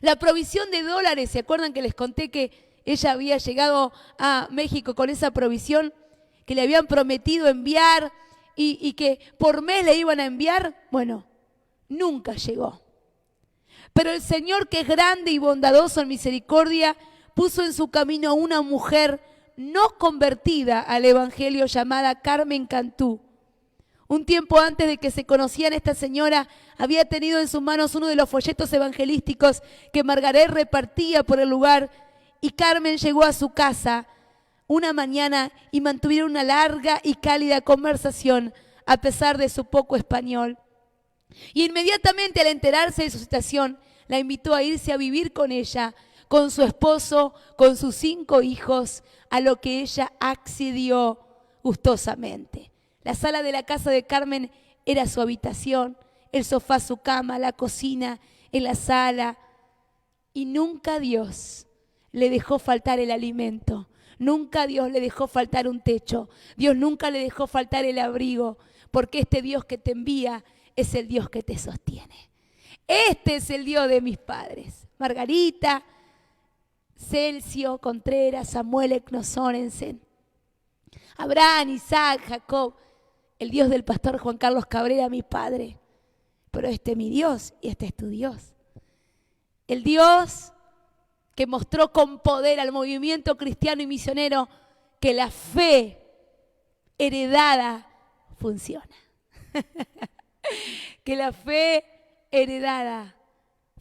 La provisión de dólares, ¿se acuerdan que les conté que ella había llegado a México con esa provisión que le habían prometido enviar y que por mes le iban a enviar? Bueno, nunca llegó. Pero el Señor, que es grande y bondadoso en misericordia, puso en su camino a una mujer no convertida al evangelio llamada Carmen Cantú. Un tiempo antes de que se conocieran, esta señora había tenido en sus manos uno de los folletos evangelísticos que Margaret repartía por el lugar, y Carmen llegó a su casa una mañana y mantuvieron una larga y cálida conversación a pesar de su poco español. Y inmediatamente, al enterarse de su situación, la invitó a irse a vivir con ella, con su esposo, con sus 5 hijos, a lo que ella accedió gustosamente. La sala de la casa de Carmen era su habitación, el sofá su cama, la cocina en la sala, y nunca Dios le dejó faltar el alimento. Nunca Dios le dejó faltar un techo. Dios nunca le dejó faltar el abrigo, porque este Dios que te envía es el Dios que te sostiene. Este es el Dios de mis padres. Margarita, Celcio, Contreras, Samuel, Ecno Sorensen, Abraham, Isaac, Jacob, el Dios del pastor Juan Carlos Cabrera, mi padre. Pero este es mi Dios y este es tu Dios. El Dios que mostró con poder al movimiento cristiano y misionero que la fe heredada funciona. Que la fe heredada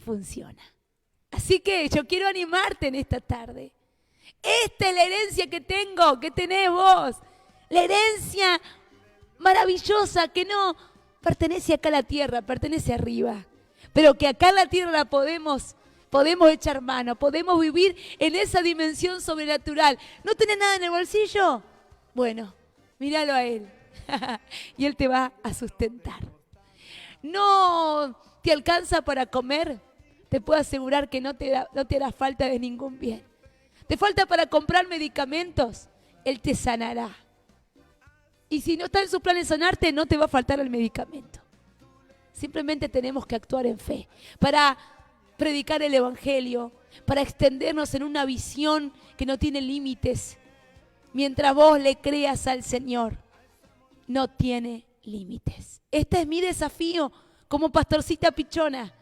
funciona. Así que yo quiero animarte en esta tarde. Esta es la herencia que tengo, que tenés vos. La herencia maravillosa que no pertenece acá a la tierra, pertenece arriba. Pero que acá en la tierra la podemos echar mano, podemos vivir en esa dimensión sobrenatural. ¿No tenés nada en el bolsillo? Bueno, míralo a Él. Y Él te va a sustentar. ¿No te alcanza para comer? Te puedo asegurar que no te hará falta de ningún bien. ¿Te falta para comprar medicamentos? Él te sanará. Y si no está en sus planes sanarte, no te va a faltar el medicamento. Simplemente tenemos que actuar en fe para predicar el Evangelio, para extendernos en una visión que no tiene límites. Mientras vos le creas al Señor, no tiene límites. Este es mi desafío como pastorcita pichona.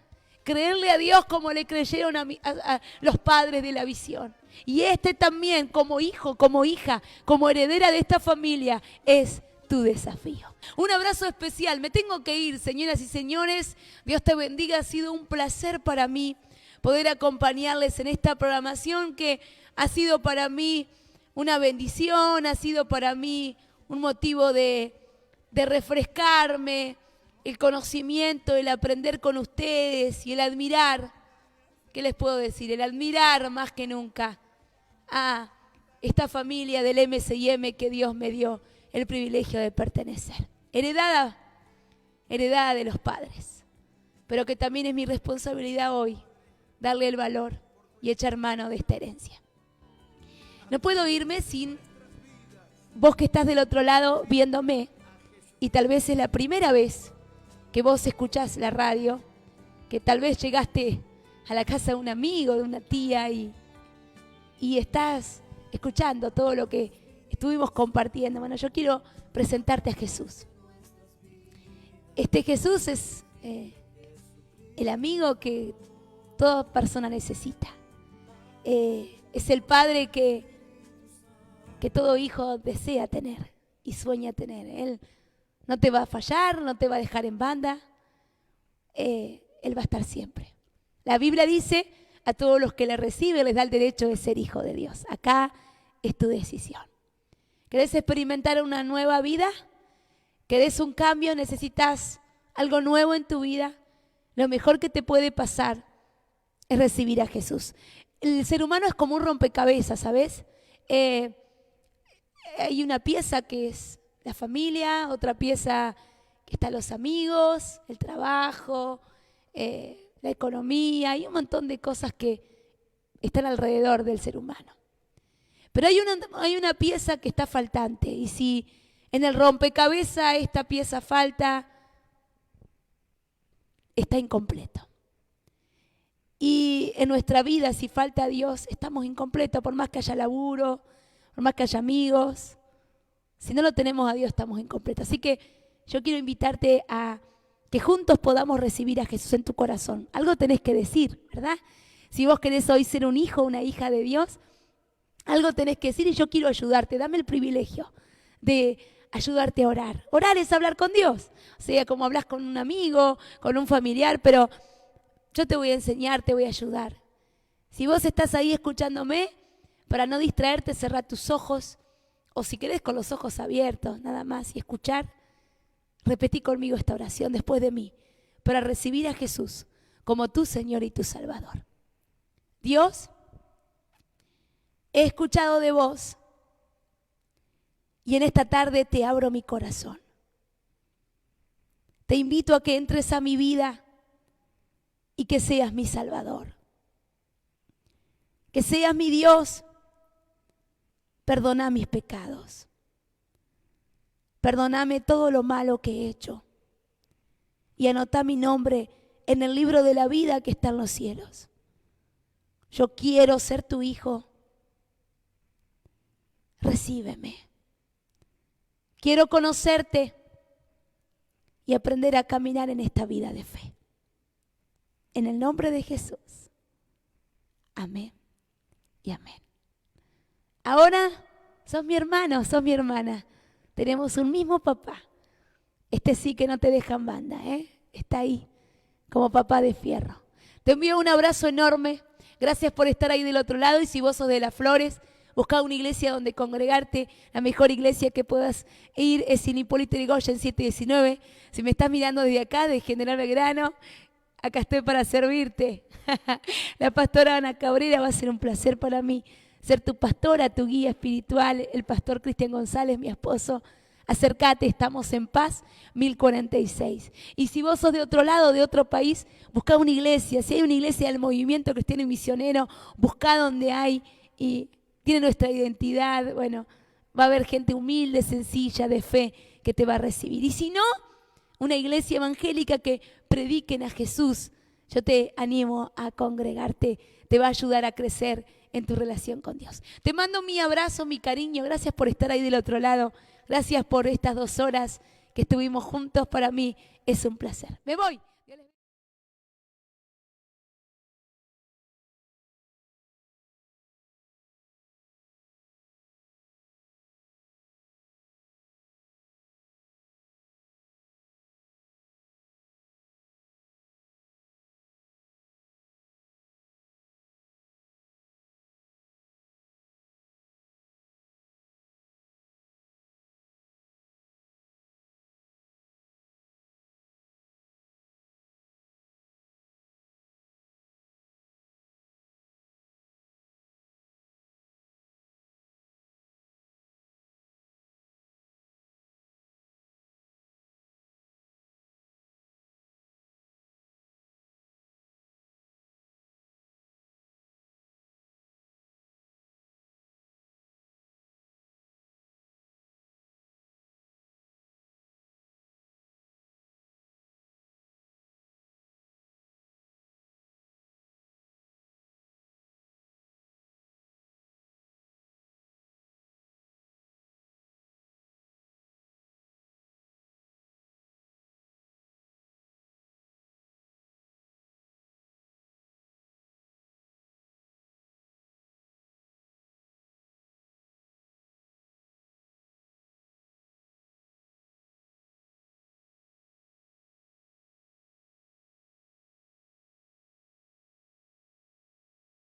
Creerle a Dios como le creyeron a los padres de la visión. Y este también, como hijo, como hija, como heredera de esta familia, es tu desafío. Un abrazo especial. Me tengo que ir, señoras y señores. Dios te bendiga. Ha sido un placer para mí poder acompañarles en esta programación que ha sido para mí una bendición, ha sido para mí un motivo de refrescarme, el conocimiento, el aprender con ustedes y el admirar. ¿Qué les puedo decir? El admirar más que nunca a esta familia del MCIM que Dios me dio el privilegio de pertenecer. Heredada de los padres, pero que también es mi responsabilidad hoy darle el valor y echar mano de esta herencia. No puedo irme sin vos que estás del otro lado viéndome y tal vez es la primera vez que vos escuchás la radio, que tal vez llegaste a la casa de un amigo, de una tía y estás escuchando todo lo que estuvimos compartiendo. Bueno, yo quiero presentarte a Jesús. Este Jesús es el amigo que toda persona necesita. Es el padre que todo hijo desea tener y sueña tener. Él no te va a fallar, no te va a dejar en banda. Él va a estar siempre. La Biblia dice, a todos los que le reciben les da el derecho de ser hijo de Dios. Acá es tu decisión. ¿Querés experimentar una nueva vida? ¿Querés un cambio? ¿Necesitas algo nuevo en tu vida? Lo mejor que te puede pasar es recibir a Jesús. El ser humano es como un rompecabezas, ¿sabes? Hay una pieza que es la familia, otra pieza que están los amigos, el trabajo, la economía, hay un montón de cosas que están alrededor del ser humano. Pero hay una pieza que está faltante y si en el rompecabezas esta pieza falta, está incompleto. Y en nuestra vida, si falta Dios, estamos incompletos, por más que haya laburo, por más que haya amigos. Si no lo tenemos a Dios, estamos incompletos. Así que yo quiero invitarte a que juntos podamos recibir a Jesús en tu corazón. Algo tenés que decir, ¿verdad? Si vos querés hoy ser un hijo o una hija de Dios, algo tenés que decir y yo quiero ayudarte. Dame el privilegio de ayudarte a orar. Orar es hablar con Dios. O sea, como hablas con un amigo, con un familiar, pero yo te voy a enseñar, te voy a ayudar. Si vos estás ahí escuchándome, para no distraerte, cerrá tus ojos, o si querés con los ojos abiertos, nada más, y escuchar, repetí conmigo esta oración después de mí, para recibir a Jesús como tu Señor y tu Salvador. Dios, he escuchado de vos y en esta tarde te abro mi corazón. Te invito a que entres a mi vida y que seas mi Salvador. Que seas mi Dios. Perdona mis pecados. Perdóname todo lo malo que he hecho. Y anota mi nombre en el libro de la vida que está en los cielos. Yo quiero ser tu hijo. Recíbeme. Quiero conocerte y aprender a caminar en esta vida de fe. En el nombre de Jesús. Amén y amén. Ahora sos mi hermano, sos mi hermana. Tenemos un mismo papá. Este sí que no te deja en banda, está ahí, como papá de fierro. Te envío un abrazo enorme. Gracias por estar ahí del otro lado. Y si vos sos de Las Flores, busca una iglesia donde congregarte. La mejor iglesia que puedas ir es en Hipólito Yrigoyen 719. Si me estás mirando desde acá, de General Belgrano, acá estoy para servirte. La pastora Ana Cabrera, va a ser un placer para mí ser tu pastora, tu guía espiritual, el pastor Cristian González, mi esposo. Acércate, estamos en Paz 1046. Y si vos sos de otro lado, de otro país, busca una iglesia. Si hay una iglesia del movimiento cristiano y misionero, busca donde hay y tiene nuestra identidad. Bueno, va a haber gente humilde, sencilla, de fe, que te va a recibir. Y si no, una iglesia evangélica que prediquen a Jesús. Yo te animo a congregarte, te va a ayudar a crecer en tu relación con Dios. Te mando mi abrazo, mi cariño. Gracias por estar ahí del otro lado. Gracias por estas 2 horas que estuvimos juntos. Para mí es un placer. Me voy.